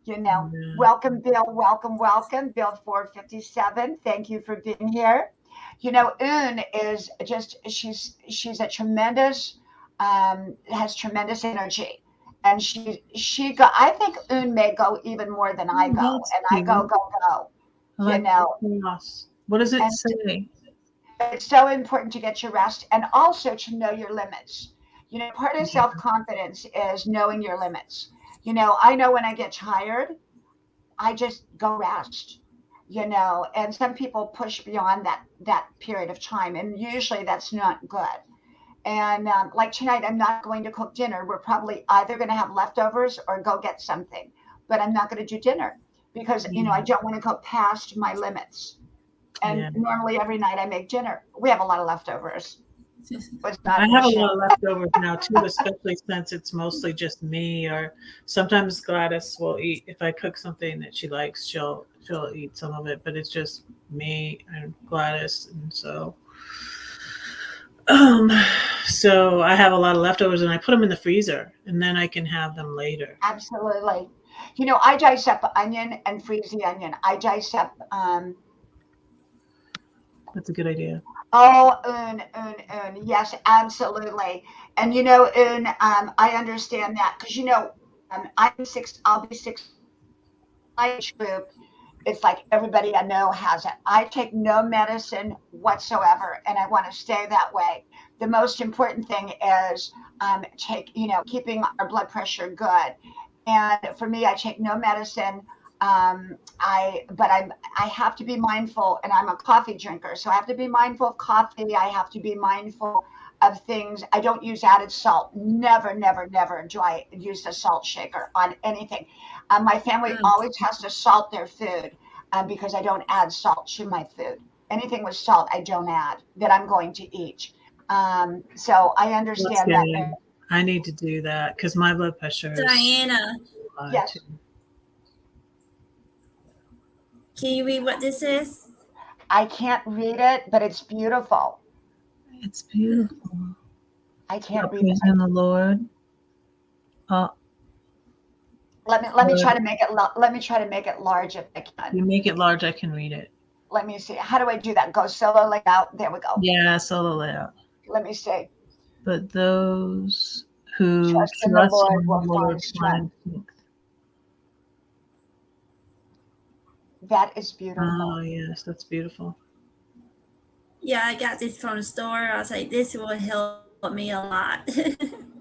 Speaker 1: You know,
Speaker 4: Yeah.
Speaker 1: welcome, Bill. Welcome, welcome, Bill 457. Thank you for being here. You know, Un is just she's a tremendous has tremendous energy, and she go. I think Un may go even more than I
Speaker 4: Oh,
Speaker 1: go,
Speaker 4: that's
Speaker 1: and I go
Speaker 4: cute.
Speaker 1: go go.
Speaker 4: I
Speaker 1: You
Speaker 4: like the
Speaker 1: know,
Speaker 4: cross. What does it
Speaker 1: and
Speaker 4: say?
Speaker 1: it's so important to get your rest and also to know your limits. You know, part of
Speaker 4: Yeah.
Speaker 1: self confidence is knowing your limits. You know, I know when I get tired, I just go rest. You know, and some people push beyond that period of time, and usually that's not good. And like tonight, I'm not going to cook dinner. We're probably either going to have leftovers or go get something, but I'm not going to do dinner because you know I
Speaker 4: Yeah.
Speaker 1: don't want to go past my limits. And
Speaker 4: Yeah.
Speaker 1: normally every night I make dinner. We have a lot of leftovers. It's not
Speaker 4: I
Speaker 1: an
Speaker 4: have a
Speaker 1: issue.
Speaker 4: lot of leftovers now too, especially since it's mostly just me. Or sometimes Gladys will eat if I cook something that she likes. She'll eat some of it, but it's just me and Gladys, and um, so I have a lot of leftovers, and I put them in the freezer, and then I can have them later.
Speaker 1: Absolutely. You know, I dice up onion and freeze the onion. I dice up
Speaker 4: That's a good idea.
Speaker 1: oh, yes, absolutely. And you know, I understand that because you know, I'm six. I'll be six. My age group, it's like everybody I know has it. I take no medicine whatsoever, and I want to stay that way. The most important thing is keeping our blood pressure good. And for me, I take no medicine. I have to be mindful, and I'm a coffee drinker, so I have to be mindful of coffee. I have to be mindful of things. I don't use added salt. Never, never, never do I use a salt shaker on anything. My family
Speaker 3: Mm.
Speaker 1: always has to salt their food because I don't add salt to my food. Anything with salt, I don't add that I'm going to eat. So I
Speaker 4: That's
Speaker 1: understand that.
Speaker 4: good. I need to do that because my blood pressure is
Speaker 3: Diana,
Speaker 4: high too.
Speaker 1: Yes,
Speaker 3: can you read what this is?
Speaker 1: I can't read it, but it's beautiful.
Speaker 4: It's beautiful.
Speaker 1: I
Speaker 4: It's
Speaker 1: can't
Speaker 4: about
Speaker 1: read it.
Speaker 4: praising the Lord. Uh,
Speaker 1: Let me try to make it. Let me try to make it large if I can.
Speaker 4: you make it large, I can read it.
Speaker 1: Let me see. How do I do that? Go solo layout. There we go.
Speaker 4: Yeah, solo layout.
Speaker 1: Let me see.
Speaker 4: But those who
Speaker 1: Trust in the
Speaker 4: trust
Speaker 1: Lord
Speaker 4: in the
Speaker 1: will
Speaker 4: Lord
Speaker 1: find strength.
Speaker 4: find strength.
Speaker 1: That is beautiful.
Speaker 4: Oh, yes, that's beautiful.
Speaker 3: Yeah, I got this from the store. I was like, this will help me a lot.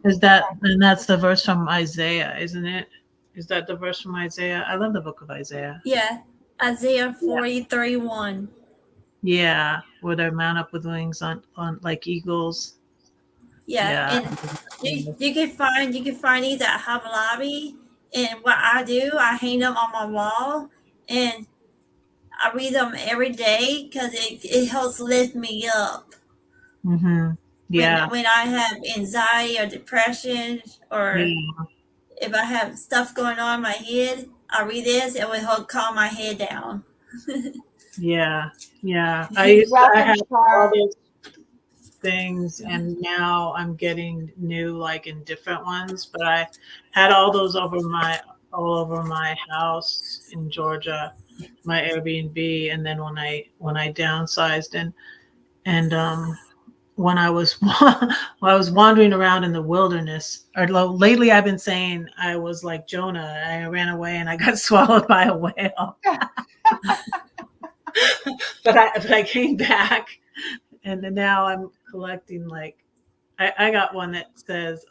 Speaker 4: And that's the verse from Isaiah, isn't it? Is that the verse from Isaiah? I love the book of Isaiah.
Speaker 3: Yeah, Isaiah
Speaker 4: Yeah.
Speaker 3: 40:31.
Speaker 4: Yeah, where they mount up with wings on like eagles.
Speaker 3: Yeah,
Speaker 4: Yeah.
Speaker 3: and you can find these at Hobby Lobby. And what I do, I hang them on my wall, and I read them every day because it helps lift me up
Speaker 4: Mm-hmm. Yeah.
Speaker 3: when I have anxiety or depression, or
Speaker 4: Yeah.
Speaker 3: if I have stuff going on in my head. I read this, it will help calm my head down.
Speaker 4: Yeah. Yeah. I
Speaker 1: Welcome,
Speaker 4: had all
Speaker 1: Char.
Speaker 4: those things, and now I'm getting new like in different ones, but I had all those all over my house in Georgia, my Airbnb. And then when I downsized, and when I was when I was wandering around in the wilderness, or lately I've been saying I was like Jonah. I ran away and I got swallowed by a whale. But I came back, and then now I'm collecting like I got one that says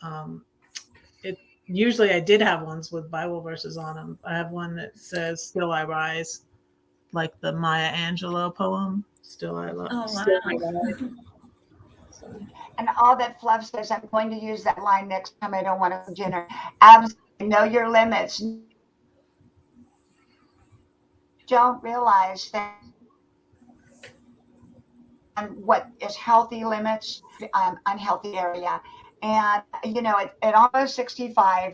Speaker 4: it. Usually I did have ones with Bible verses on them. I have one that says "Still I Rise," like the Maya Angelou poem.
Speaker 3: Oh
Speaker 4: Still I
Speaker 3: wow.
Speaker 4: rise. So,
Speaker 1: And all that fluff says, I'm going to use that line next time I don't want to cook dinner. Absolutely. Know your limits. Don't realize that what is healthy limits, unhealthy area. And, at almost 65,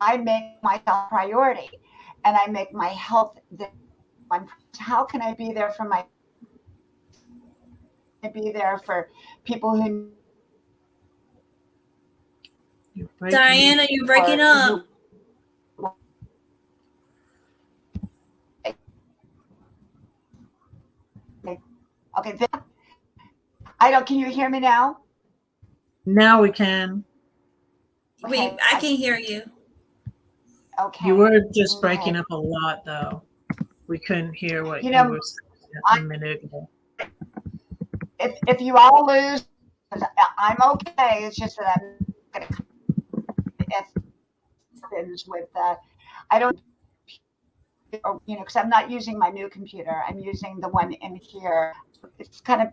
Speaker 1: I make myself a priority and I make my health the one. How can I be there for people who
Speaker 4: You're breaking.
Speaker 3: Diana, you're breaking up.
Speaker 1: Okay, can you hear me now?
Speaker 4: Now we can.
Speaker 3: Okay. I can hear you.
Speaker 1: Okay.
Speaker 4: You were just breaking up a lot, though. We couldn't hear what you were saying a minute ago.
Speaker 1: If you all lose, I'm okay. It's just that I'm going to with I don't, because I'm not using my new computer. I'm using the one in here. It's kind of,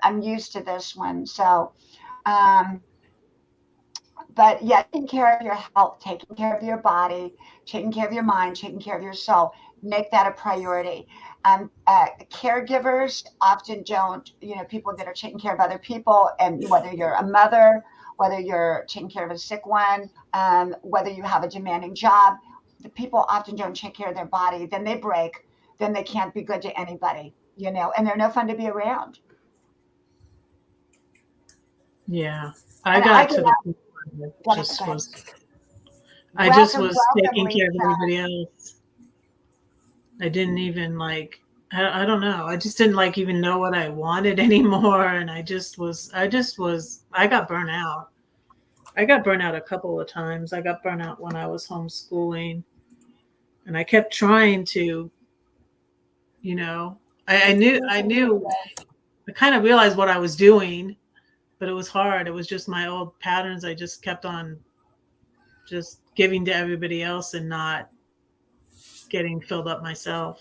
Speaker 1: I'm used to this one. So, but yeah, taking care of your health, taking care of your body, taking care of your mind, taking care of your soul, make that a priority. Caregivers often don't, people that are taking care of other people, and whether you're a mother, whether you're taking care of a sick one, whether you have a demanding job, the people often don't take care of their body. Then they break. Then they can't be good to anybody, and they're no fun to be around.
Speaker 4: Yeah, I got to the point where I just was taking care of everybody else. I didn't even I don't know. I just didn't even know what I wanted anymore. And I got burnt out. I got burnt out a couple of times. I got burnt out when I was homeschooling, and I kept trying to, I knew, I kind of realized what I was doing, but it was hard. It was just my old patterns. I just kept on just giving to everybody else and not getting filled up myself.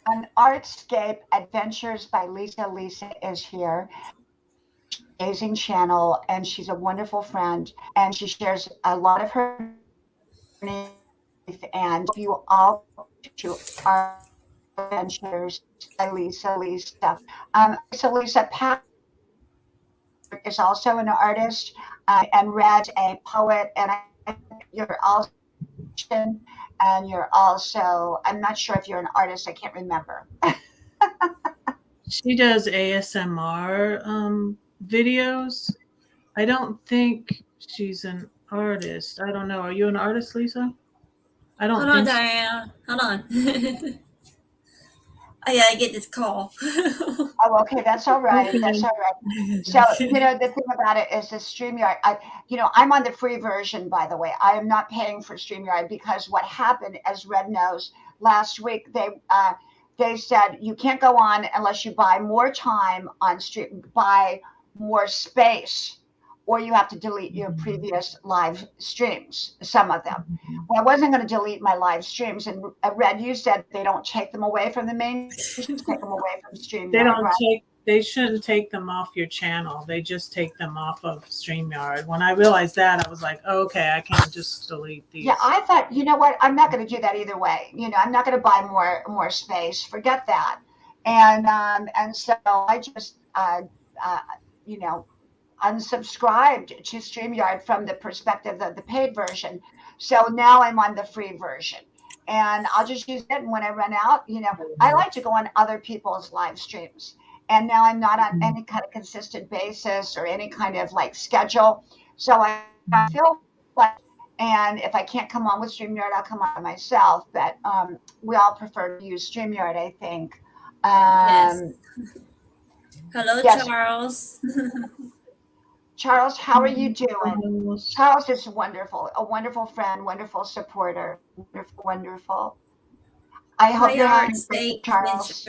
Speaker 1: An Artscape Adventures by Lisa. Lisa is here. Amazing channel, and she's a wonderful friend, and she shares a lot of her and you all to our adventures by Lisa. So Lisa Pat is also an artist, and Red a poet, and you're also, and you're also, I'm not sure if you're an artist, I can't remember.
Speaker 4: She does ASMR videos. I don't think she's an artist. I don't know. Are you an artist, Lisa? I don't
Speaker 3: think
Speaker 4: so.
Speaker 3: Diana. Hold on. I gotta get this call.
Speaker 1: Oh, okay, that's all right. Okay. That's all right. So, the thing about it is the StreamYard. I'm on the free version, by the way. I am not paying for StreamYard, because what happened, as Red knows, last week they said you can't go on unless you buy more time on buy more space, or you have to delete your previous live streams, some of them. Well, I wasn't going to delete my live streams. And Red, you said they don't take them away from the main, take them away from StreamYard.
Speaker 4: They don't they shouldn't take them off your channel. They just take them off of StreamYard. When I realized that, I was like, oh, okay, I can't just delete these.
Speaker 1: Yeah, I thought, you know what? I'm not going to do that either way. I'm not going to buy more space. Forget that. And so I just, unsubscribed to StreamYard from the perspective of the paid version. So now I'm on the free version, and I'll just use it. And when I run out, I like to go on other people's live streams. And now I'm not on any kind of consistent basis or any kind of schedule. So I feel like, and if I can't come on with StreamYard, I'll come on myself. But we all prefer to use StreamYard, I think.
Speaker 3: Yes. Hello, yes. Charles.
Speaker 1: Charles, how are you doing? Charles is wonderful, a wonderful friend, wonderful supporter, wonderful. I hope you're having great, Charles.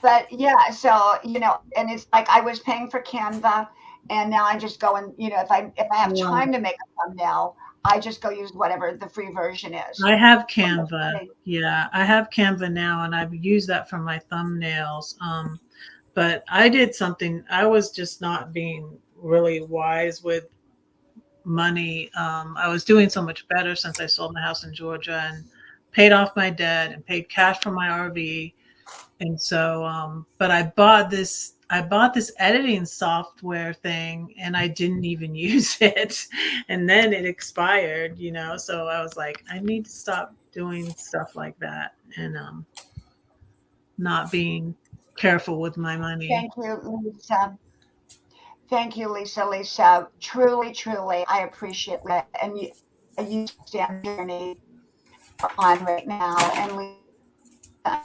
Speaker 1: But yeah, so and it's like I was paying for Canva, and now I'm just going. If I have time to make a thumbnail, I just go use whatever the free version is.
Speaker 4: I have Canva. Yeah, I have Canva now, and I've used that for my thumbnails. But I did something. I was just not being really wise with money. I was doing so much better since I sold my house in Georgia and paid off my debt and paid cash for my RV. And so, but I bought this I bought this editing software thing and I didn't even use it. And then it expired, So I was like, I need to stop doing stuff like that and not being careful with my money.
Speaker 1: Thank you, Lisa. Thank you, Lisa. Lisa, truly, truly, I appreciate that. And you stand journey on right now, and Lisa,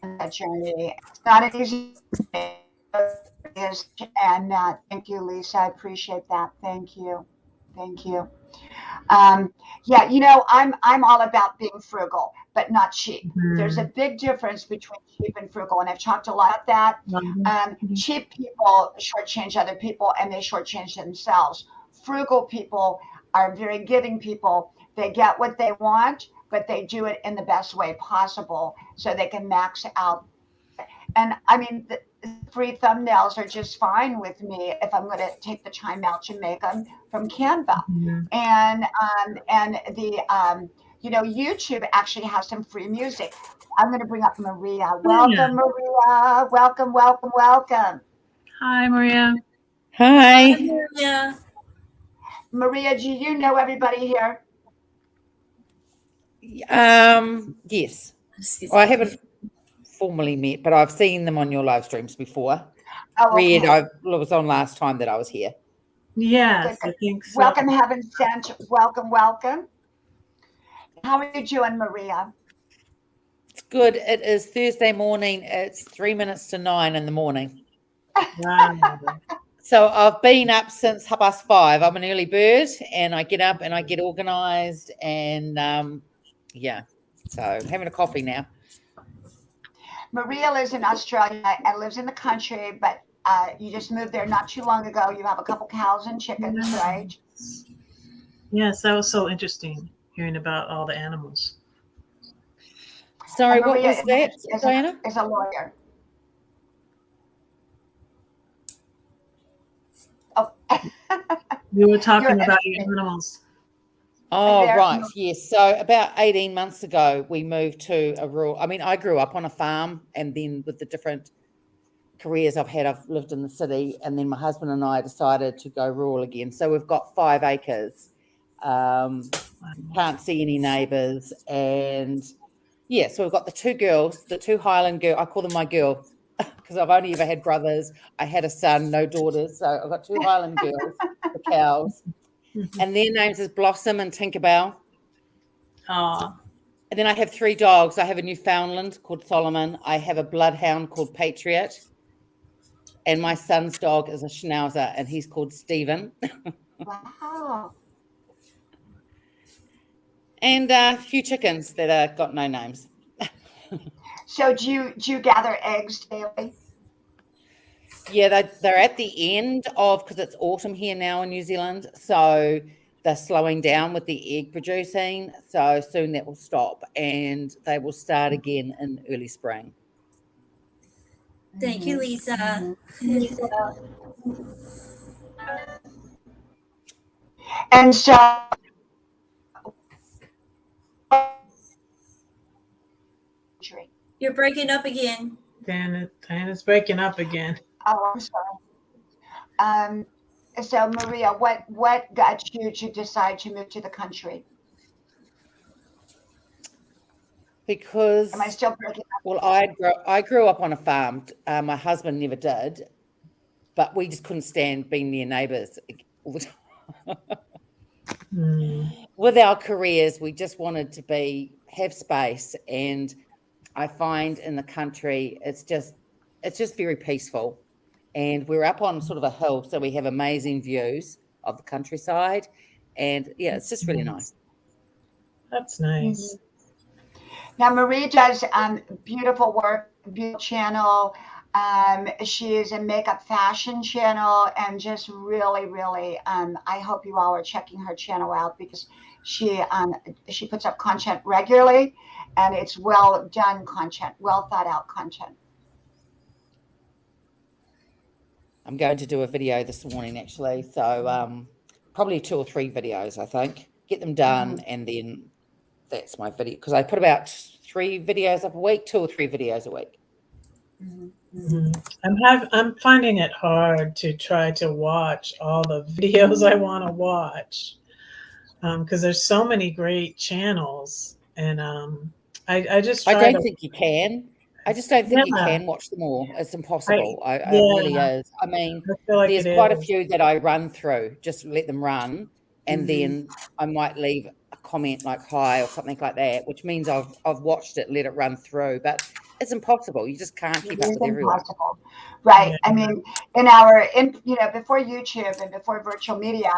Speaker 1: on that journey. It's not an easy thing, and thank you, Lisa. I appreciate that. Thank you. Thank you. Yeah, I'm all about being frugal, but not cheap. There's a big difference between cheap and frugal, and I've talked a lot about that. Cheap people shortchange other people, and they shortchange themselves. Frugal people are very giving people. They get what they want, but they do it in the best way possible so they can max out. And I mean, the free thumbnails are just fine with me if I'm going to take the time out to make them from Canva. And the YouTube actually has some free music. I'm going to bring up Maria. Welcome, Maria. Welcome, welcome, welcome.
Speaker 4: Hi, Maria.
Speaker 5: Hi.
Speaker 3: Yeah.
Speaker 1: Maria, do you know everybody here?
Speaker 5: Yes. Well, I haven't formally met, but I've seen them on your live streams before.
Speaker 1: Oh, okay.
Speaker 5: Red, I was on last time that I was here.
Speaker 4: Yes, I think so.
Speaker 1: Welcome, Heaven Sent. Welcome, welcome. How are you doing, Maria?
Speaker 5: It's good. It is Thursday morning. It's 3 minutes to 9 in the morning.
Speaker 4: Wow.
Speaker 5: So I've been up since 5:30. I'm an early bird, and I get up and I get organised, and so having a coffee now.
Speaker 1: Maria lives in Australia and lives in the country, but you just moved there not too long ago. You have a couple cows and chickens, right?
Speaker 4: Yes, that was so interesting hearing about all the animals.
Speaker 5: Sorry, what was that, Dianna?
Speaker 1: Is a lawyer. Oh.
Speaker 4: You were talking about your animals.
Speaker 5: Oh, right. Yes. So about 18 months ago, we moved to a rural. I mean, I grew up on a farm, and then with the different careers I've had, I've lived in the city, and then my husband and I decided to go rural again. So we've got 5 acres. Can't see any neighbours, and so we've got the 2 girls, the 2 Highland girls. I call them my girl because I've only ever had brothers. I had a son, no daughters. So I've got 2 Highland girls, the cows. And their names is Blossom and Tinkerbell.
Speaker 4: Oh.
Speaker 5: And then I have 3 dogs. I have a Newfoundland called Solomon. I have a bloodhound called Patriot. And my son's dog is a Schnauzer, and he's called Stephen.
Speaker 1: Wow.
Speaker 5: And a few chickens that got no names.
Speaker 1: So do you gather eggs daily?
Speaker 5: Yeah, they're at the end of, because it's autumn here now in New Zealand, so they're slowing down with the egg producing. So soon that will stop, and they will start again in early spring.
Speaker 3: Thank you, Lisa.
Speaker 1: And so
Speaker 3: You're breaking up again.
Speaker 4: Diana's breaking up again.
Speaker 1: Oh, I'm sorry. So Maria, what got you to decide to move to the country?
Speaker 5: Because
Speaker 1: Am I still breaking up?
Speaker 5: Well, I grew up on a farm. My husband never did, but we just couldn't stand being near neighbours all the time. With our careers, we just wanted to have space, and I find in the country it's just very peaceful. And we're up on sort of a hill, so we have amazing views of the countryside, and it's just really nice.
Speaker 4: That's nice.
Speaker 1: Now Marie does beautiful work, beautiful channel. She is a makeup fashion channel, and just really, really, I hope you all are checking her channel out, because she puts up content regularly, and it's well done content, well thought out content.
Speaker 5: I'm going to do a video this morning, actually. So probably 2 or 3 videos, I think. Get them done, and then that's my video. Because I put about 3 videos up a week, 2 or 3 videos a week.
Speaker 4: I'm finding it hard to try to watch all the videos I want to watch because there's so many great channels, and I just
Speaker 5: I
Speaker 4: try
Speaker 5: don't
Speaker 4: to.
Speaker 5: think you can. I just don't think you
Speaker 4: Yeah,
Speaker 5: can watch them all. It's
Speaker 4: I
Speaker 5: impossible. It really
Speaker 4: yeah,
Speaker 5: is. I mean,
Speaker 4: I feel like
Speaker 5: there's
Speaker 4: it
Speaker 5: quite a
Speaker 4: is.
Speaker 5: few that I run through, just let them run, and
Speaker 4: Mhm.
Speaker 5: then I might leave a comment like hi or something like that, which means I've watched it, let it run through. But it's impossible. You just can't
Speaker 1: It
Speaker 5: keep up
Speaker 1: is
Speaker 5: with everyone.
Speaker 1: impossible, right?
Speaker 4: Yeah,
Speaker 1: I mean, before YouTube and before virtual media,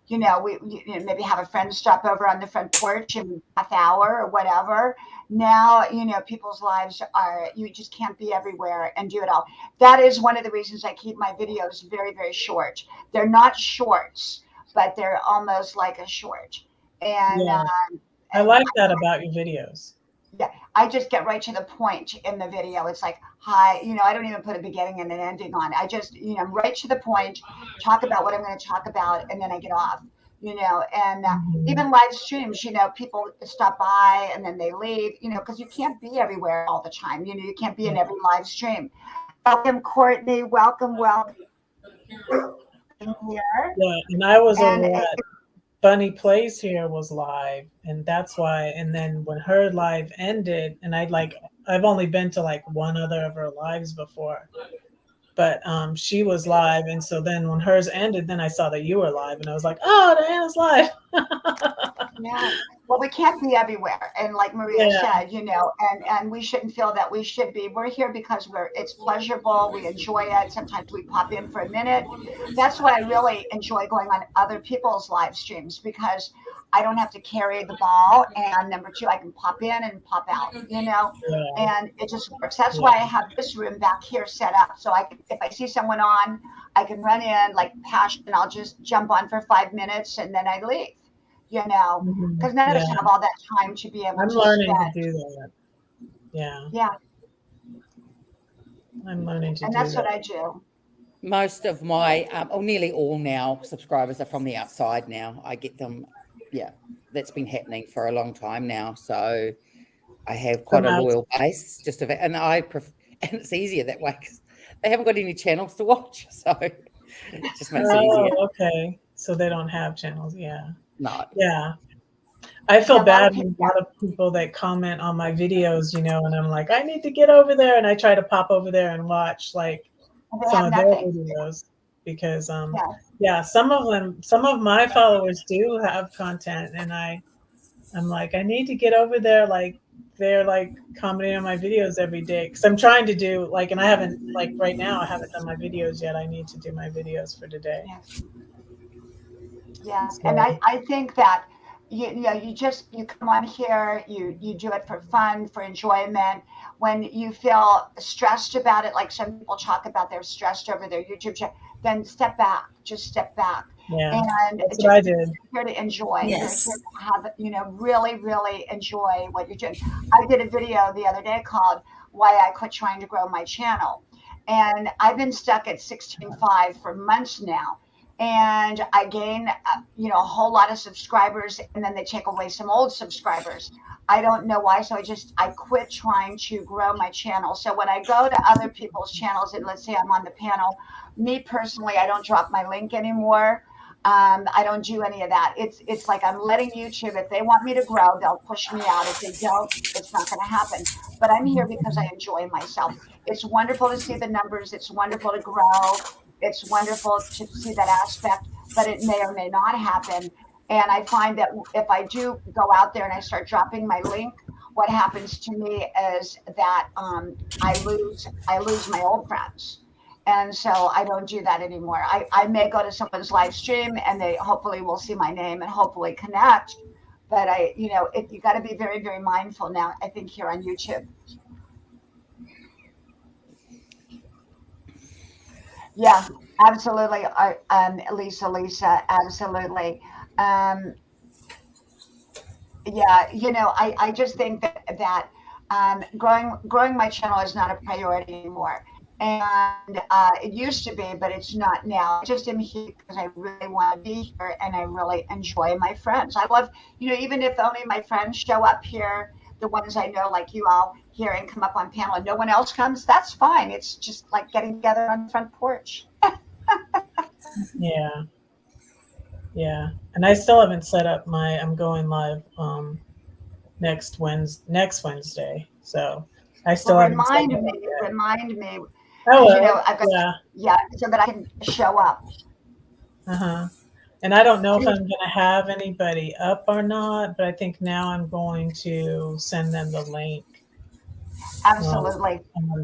Speaker 1: maybe have a friend stop over on the front porch in half hour or whatever. Now, people's lives are, you just can't be everywhere and do it all. That is one of the reasons I keep my videos very, very short. They're not shorts, but they're almost like a short. And,
Speaker 4: yeah. I
Speaker 1: and
Speaker 4: like that about your videos.
Speaker 1: yeah, I just get right to the point in the video. It's like, hi, I don't even put a beginning and an ending on. I just, right to the point, talk about what I'm going to talk about, and then I get off, and
Speaker 4: Mhm.
Speaker 1: even live streams, people stop by and then they leave, because you can't be everywhere all the time. You can't be in every live stream. Welcome, Courtney. Welcome, welcome here.
Speaker 4: Yeah, and I was
Speaker 1: And
Speaker 4: over at Bunny Plays here was live, and that's why. And then when her live ended, and I've only been to like one other of her lives before, but she was live, and so then when hers ended, then I saw that you were live, and I was like, oh, Diana's live.
Speaker 1: yeah. Well, we can't be everywhere. And like Maria
Speaker 4: Yeah,
Speaker 1: said, and we shouldn't feel that we should be. We're here because it's pleasurable. We enjoy it. Sometimes we pop in for a minute. That's why I really enjoy going on other people's live streams because I don't have to carry the ball. And number two, I can pop in and pop out.
Speaker 4: yeah,
Speaker 1: And it just works. That's why I
Speaker 4: yeah.
Speaker 1: have this room back here set up. So if I see someone on, I can run in like passion. I'll just jump on for 5 minutes and then I leave because none of
Speaker 4: Yeah,
Speaker 1: us have all that time to be able
Speaker 4: I'm
Speaker 1: to
Speaker 4: learning to
Speaker 1: spend.
Speaker 4: do that. Yeah,
Speaker 1: Yeah,
Speaker 4: I'm learning to
Speaker 1: and
Speaker 4: do
Speaker 1: that's what
Speaker 4: that.
Speaker 1: I do.
Speaker 5: Most of my, or nearly all now, subscribers are from the outside now. I get them, yeah, that's been happening for a long time now. So I have
Speaker 4: From
Speaker 5: quite a
Speaker 4: out,
Speaker 5: loyal base, and and it's easier that way because they haven't got any channels to watch. So it just makes it easier.
Speaker 4: oh, okay. So they don't have channels. Yeah,
Speaker 5: No.
Speaker 4: yeah. I feel
Speaker 1: Yeah, a lot of
Speaker 4: bad
Speaker 1: people.
Speaker 4: when a lot of people that comment on my videos, and I'm like, I need to get over there, and I try to pop over there and watch like
Speaker 1: They
Speaker 4: some
Speaker 1: have
Speaker 4: of their
Speaker 1: nothing.
Speaker 4: videos because
Speaker 1: Yeah,
Speaker 4: yeah, some of my followers do have content, and I'm like, I need to get over there, like they're like commenting on my videos every day because I'm trying to do like, and I haven't, like, right now I haven't done my videos yet. I need to do my videos for today.
Speaker 1: yeah, yeah. And
Speaker 4: So
Speaker 1: I think that you come on here, you do it for fun, for enjoyment. When you feel stressed about it, like some people talk about they're stressed over their YouTube channel, then step back, just step back.
Speaker 4: yeah,
Speaker 1: And
Speaker 4: that's what
Speaker 1: just
Speaker 4: I did.
Speaker 1: here to enjoy. You're here
Speaker 3: Yes.
Speaker 1: to have, really, really enjoy what you're doing. I did a video the other day called Why I Quit Trying to Grow My Channel. And I've been stuck at 16.5 for months now. And I gain, a whole lot of subscribers, and then they take away some old subscribers. I don't know why. So I quit trying to grow my channel. So when I go to other people's channels, and let's say I'm on the panel, me personally, I don't drop my link anymore. I don't do any of that. It's like I'm letting YouTube. If they want me to grow, they'll push me out. If they don't, it's not going to happen. But I'm here because I enjoy myself. It's wonderful to see the numbers. It's wonderful to grow. It's wonderful to see that aspect, but it may or may not happen. And I find that if I do go out there and I start dropping my link, what happens to me is that I lose my old friends. And so I don't do that anymore. I may go to someone's live stream and they hopefully will see my name and hopefully connect. But you got to be very, very mindful now, I think, here on YouTube. Yeah, absolutely. Lisa, absolutely. Um, yeah, I just think that growing my channel is not a priority anymore. And it used to be, but it's not now. I just am here because I really want to be here and I really enjoy my friends. I love, even if only my friends show up here the ones I know, like you all here, and come up on panel, and no one else comes, that's fine. It's just like getting together on the front porch.
Speaker 4: Yeah. Yeah. And I still haven't set up I'm going live next Wednesday. So I still
Speaker 1: Well,
Speaker 4: haven't set
Speaker 1: remind
Speaker 4: that
Speaker 1: me,
Speaker 4: up yet.
Speaker 1: remind me,
Speaker 4: Oh,
Speaker 1: because, you know, I've got,
Speaker 4: yeah.
Speaker 1: so that I can show up.
Speaker 4: Uh-huh. And I don't know if I'm going to have anybody up or not, but I think now I'm going to send them the link.
Speaker 1: Absolutely.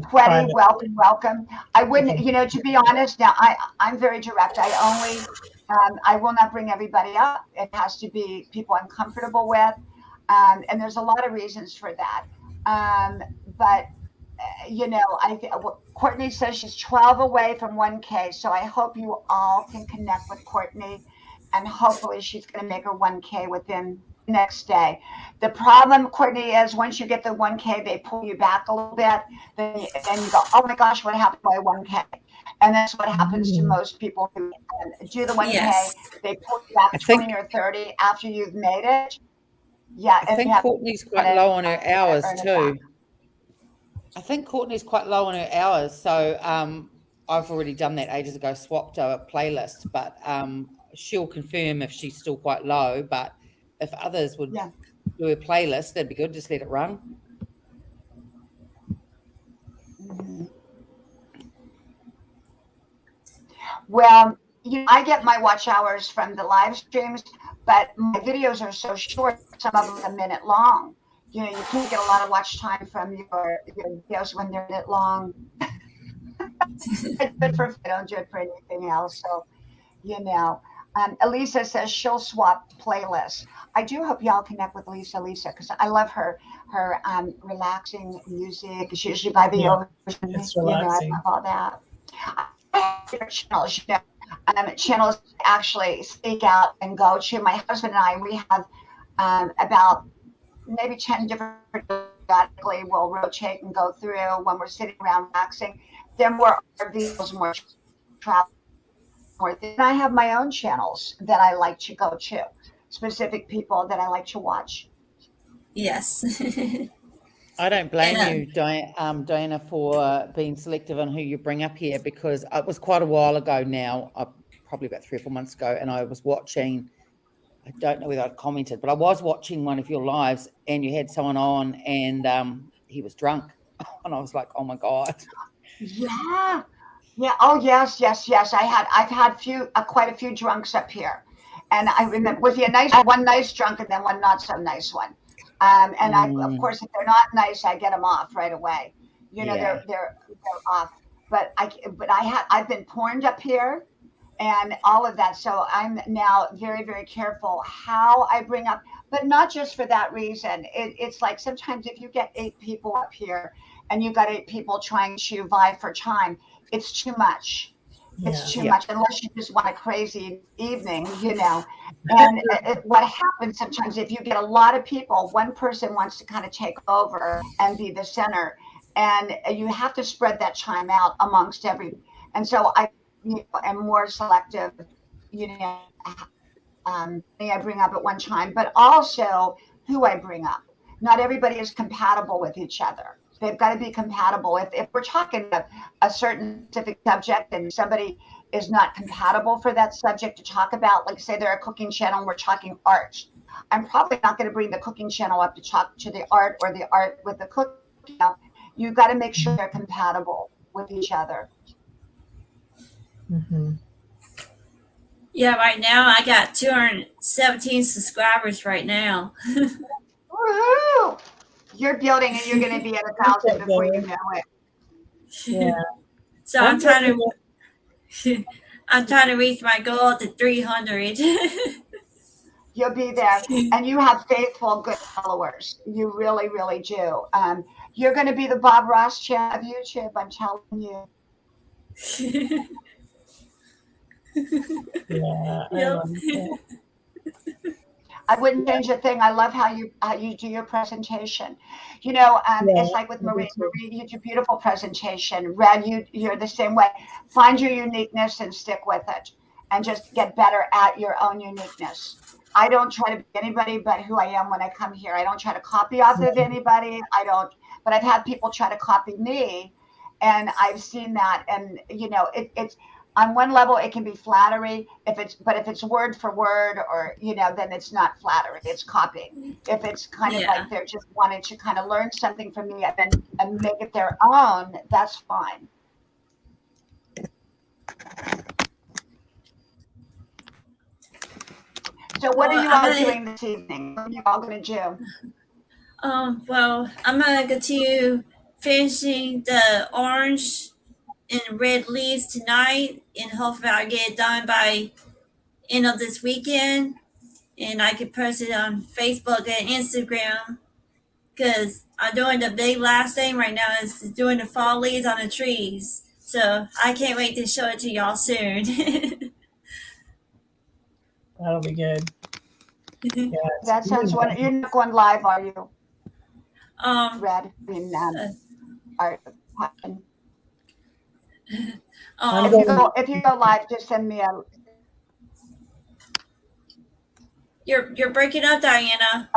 Speaker 4: Private.
Speaker 1: Welcome. I wouldn't, you know, to be honest, now I'm very direct. I will not bring everybody up. It has to be people I'm comfortable with. And there's a lot of reasons for that. But you know, Courtney says she's 12 away from 1K. So I hope you all can connect with Courtney, and hopefully she's going to make her 1K within the next day. The problem, Courtney, is once you get the 1K, they pull you back a little bit. Then you go, oh my gosh, what happened to my 1K? And that's what happens to most people who do the 1K.
Speaker 3: Yes.
Speaker 1: They pull you back 20 or 30 after you've made it. Yeah.
Speaker 5: I think Courtney's quite low on her hours too. I think Courtney's quite low on her hours. So I've already done that ages ago, swapped a playlist, but she'll confirm if she's still quite low. But if others would do a playlist, that'd be good. Just let it run.
Speaker 1: Mm-hmm. Well, you know, I get my watch hours from the live streams, but my videos are so short, some of them are a minute long. You know, you can't get a lot of watch time from your videos when they're a minute long. I don't do it for anything else. So, you know, Elisa says she'll swap playlists. I do hope y'all connect with Lisa, because I love her relaxing music. It's usually by the ocean.
Speaker 4: It's
Speaker 1: You
Speaker 4: relaxing.
Speaker 1: know, I love all that. Channels, you know, channels actually speak out and go to. My husband and I, we have about maybe 10 different periodically we'll rotate and go through when we're sitting around relaxing. Then more RVs, more travel. Then I have my own channels that I like to go to, specific people that I like to watch.
Speaker 3: Yes.
Speaker 5: I don't blame you, Dianna, for being selective on who you bring up here, because it was quite a while ago now, probably about 3 or 4 months ago, and I was watching, I don't know whether I'd commented, but I was watching one of your lives, and you had someone on, and he was drunk, and I was like, oh my God.
Speaker 1: Yeah. Oh yes. I've had quite a few drunks up here, and I remember was he one nice drunk and then one not so nice one. And I, of course, if they're not nice, I get them off right away. You know, they're off. But I've been porned up here, and all of that. So I'm now very, very careful how I bring up, but not just for that reason. It's like sometimes if you get 8 people up here, and you've got 8 people trying to vie for time, it's too much. It's too much, unless you just want a crazy evening, you know. And what happens sometimes, if you get a lot of people, one person wants to kind of take over and be the center, and you have to spread that time out amongst and so I am more selective, you know, I bring up at one time, but also who I bring up. Not everybody is compatible with each other. They've got to be compatible. If we're talking a certain specific subject and somebody is not compatible for that subject to talk about, like say they're a cooking channel and we're talking art, I'm probably not going to bring the cooking channel up to talk to the art or the art with the cooking. You've got to make sure they're compatible with each other.
Speaker 4: Mm-hmm.
Speaker 3: Yeah, right now I got 217 subscribers right now.
Speaker 1: Woohoo! You're building and you're going to be at 1,000 before you know it.
Speaker 4: Yeah.
Speaker 3: So I'm trying to reach my goal to 300.
Speaker 1: You'll be there, and you have faithful, good followers. You really, really do. You're going to be the Bob Ross chat of YouTube. I'm telling you.
Speaker 4: Yeah.
Speaker 1: I wouldn't change a thing. I love how you do your presentation. You know, it's like with Marie. Marie, you do beautiful presentation. Red, you're the same way. Find your uniqueness and stick with it, and just get better at your own uniqueness. I don't try to be anybody but who I am when I come here. I don't try to copy off of anybody. I don't, but I've had people try to copy me, and I've seen that. And it's on one level it can be flattery but if it's word for word, or then it's not flattery. It's copying. If it's kind of
Speaker 3: Yeah.
Speaker 1: like they're just wanting to kind of learn something from me and make it their own, that's fine. So what are you all doing this evening? What are you all going to do?
Speaker 3: Well, I'm gonna continue finishing the orange and red leaves tonight, and hopefully I get it done by end of this weekend, and I can post it on Facebook and Instagram. Cause I'm doing the big last thing right now is doing the fall leaves on the trees. So I can't wait to show it to y'all soon.
Speaker 4: That'll be good. Yeah,
Speaker 1: That sounds wonderful. You're not going live, are you? Red. If you go live, just send me a.
Speaker 3: You're breaking up, Dianna.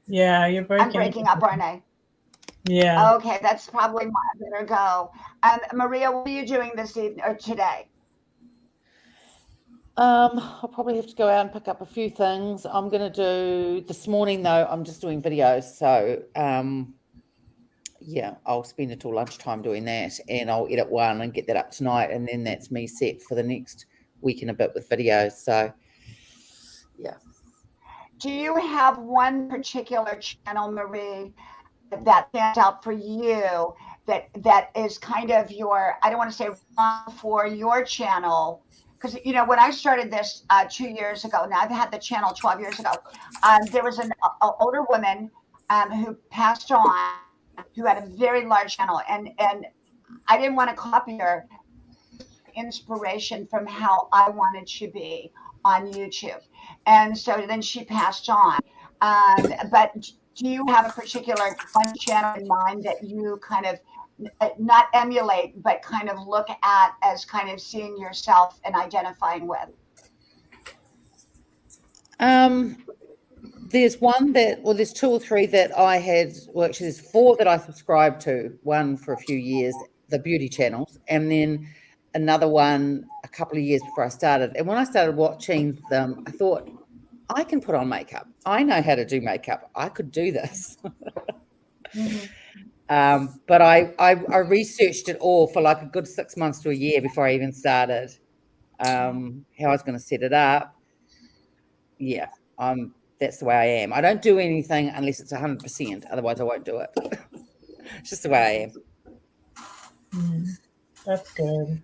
Speaker 4: Yeah, you're breaking.
Speaker 1: I'm breaking up, aren't I?
Speaker 4: Yeah.
Speaker 1: Okay, that's probably my better go. Maria, what are you doing this evening or today?
Speaker 5: I'll probably have to go out and pick up a few things. I'm going to do this morning, though. I'm just doing videos. So, yeah, I'll spend until lunchtime doing that, and I'll edit one and get that up tonight. And then that's me set for the next week and a bit with videos. So, yeah.
Speaker 1: Do you have one particular channel, Marie, that stands out for you that is kind of your, I don't want to say for your channel? Because, when I started this 2 years ago, now I've had the channel 12 years ago, there was an older woman who passed on, who had a very large channel. And I didn't want to copy her. Inspiration from how I wanted to be on YouTube. And so then she passed on. But do you have a particular one channel in mind that you kind of not emulate, but kind of look at as kind of seeing yourself and identifying with?
Speaker 5: There's one there's two or three that I had, well, actually there's four that I subscribed to, one for a few years, the beauty channels, and then another one a couple of years before I started. And when I started watching them, I thought, I can put on makeup. I know how to do makeup. I could do this. But I researched it all for like a good 6 months to a year before I even started, how I was going to set it up. Yeah, that's the way I am. I don't do anything unless it's 100%. Otherwise, I won't do it. It's just the way I am.
Speaker 4: That's good.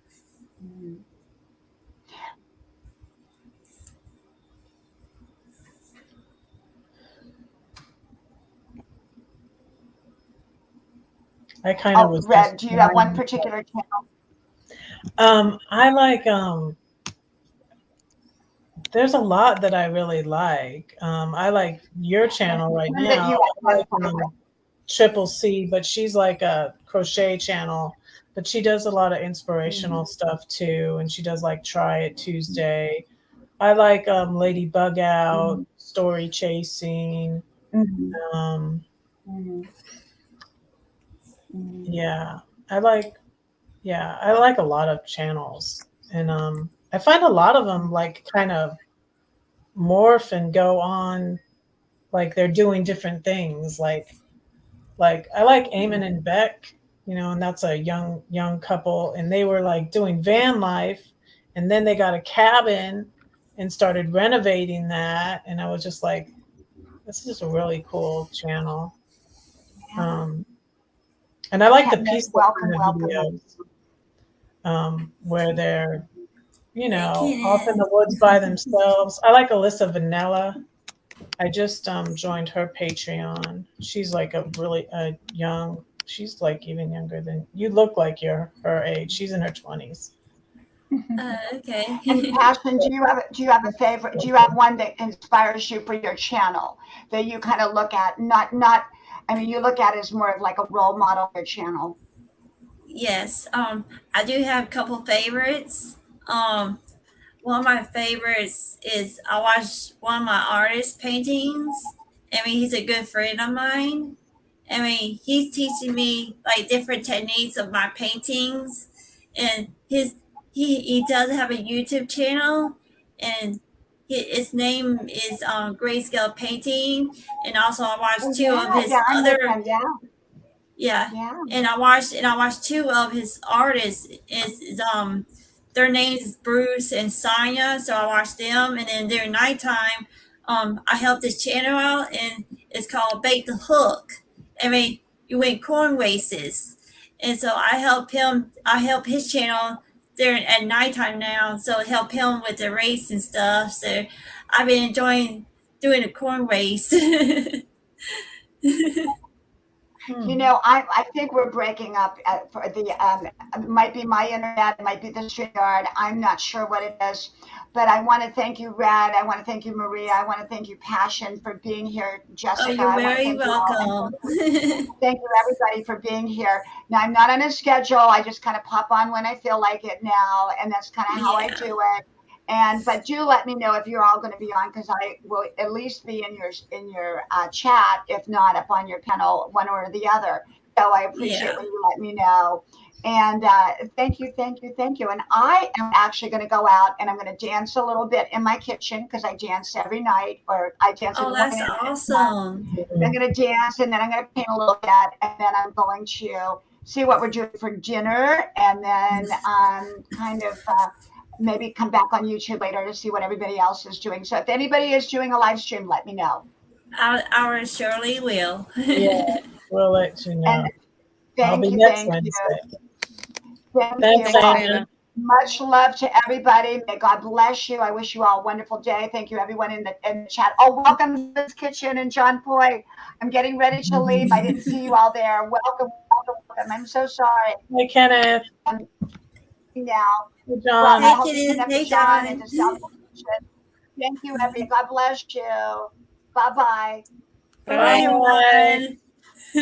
Speaker 4: I kind of was.
Speaker 1: Red, do you have one particular channel?
Speaker 4: I like. There's a lot that I really like. I like your channel right now. I like Triple C, but she's like a crochet channel, but she does a lot of inspirational stuff too, and she does like Try It Tuesday. I like Lady Bug Out, Story Chasing. Yeah, I like a lot of channels, and I find a lot of them like kind of morph and go on, like they're doing different things. Like I like Eamon and Beck, and that's a young couple, and they were like doing van life, and then they got a cabin and started renovating that, and I was just like, this is just a really cool channel. And I like the peaceful videos where they're, off in the woods by themselves. I like Alyssa Vanilla. I just joined her Patreon. She's like young. She's like even younger than you. Look like you're her age. She's in her 20s.
Speaker 3: Okay.
Speaker 1: And Passion, do you have a favorite? Do you have one that inspires you for your channel that you kind of look at? You look at it as more of like a role model for your channel.
Speaker 3: Yes. I do have a couple favorites. one of my favorites is I watched one of my artist paintings. I mean, he's a good friend of mine. I mean, he's teaching me like different techniques of my paintings, and he does have a YouTube channel, and his name is Grayscale Painting, and also I
Speaker 1: Oh,
Speaker 3: watched two
Speaker 1: yeah,
Speaker 3: of his
Speaker 1: yeah, I'm with
Speaker 3: other
Speaker 1: them. Yeah,
Speaker 3: yeah,
Speaker 1: yeah.
Speaker 3: and I watched two of his artists. Is their names is Bruce and Sonya, so I watched them, and then during nighttime, I helped his channel out, and it's called Bait the Hook. I mean, you win corn races, and so I help him. I help his channel during at nighttime now, so help him with the race and stuff. So I've been enjoying doing the corn race.
Speaker 1: You know, I think we're breaking up for the it might be my internet, it might be the StreamYard. I'm not sure what it is, but I want to thank you, Rad. I want to thank you, Maria. I want to thank you, Passion, for being here.
Speaker 3: Oh,
Speaker 1: Jessica,
Speaker 3: you're
Speaker 1: I want to
Speaker 3: very
Speaker 1: thank you all.
Speaker 3: welcome.
Speaker 1: Thank you, everybody, for being here. Now, I'm not on a schedule. I just kind of pop on when I feel like it now, and that's kind of how I
Speaker 3: Yeah.
Speaker 1: do it. But do let me know if you're all going to be on, because I will at least be in your chat, if not up on your panel, one or the other. So I appreciate
Speaker 3: Yeah.
Speaker 1: when you let me know. And thank you, thank you, thank you. And I am actually going to go out and I'm going to dance a little bit in my kitchen, because I dance every night, or I dance
Speaker 3: Oh,
Speaker 1: every
Speaker 3: that's
Speaker 1: morning.
Speaker 3: awesome.
Speaker 1: I'm going to dance, and then I'm going to paint a little bit, and then I'm going to see what we're doing for dinner, and then kind of maybe come back on YouTube later to see what everybody else is doing. So if anybody is doing a live stream, let me know.
Speaker 3: I surely will.
Speaker 6: Yeah, we'll let you know.
Speaker 1: And
Speaker 6: I'll
Speaker 1: thank
Speaker 6: be
Speaker 1: you,
Speaker 6: next
Speaker 1: thank you.
Speaker 6: Wednesday.
Speaker 1: Thank
Speaker 6: Thanks,
Speaker 1: you.
Speaker 6: Dianna.
Speaker 1: Much love to everybody. May God bless you. I wish you all a wonderful day. Thank you, everyone in the chat. Oh, welcome to this kitchen and John Poy. I'm getting ready to leave. I didn't see you all there. Welcome, welcome, welcome. I'm so sorry.
Speaker 6: Hey, Kenneth.
Speaker 1: Now,
Speaker 6: Hey,
Speaker 1: well,
Speaker 6: John.
Speaker 1: I
Speaker 3: Hey,
Speaker 1: hope you
Speaker 3: Kenneth.
Speaker 1: connect
Speaker 3: Hey,
Speaker 1: with John and
Speaker 3: John.
Speaker 1: to South Kitchen. Thank you, everybody. God bless you. Bye-bye.
Speaker 3: Bye,
Speaker 6: Bye.
Speaker 3: everyone.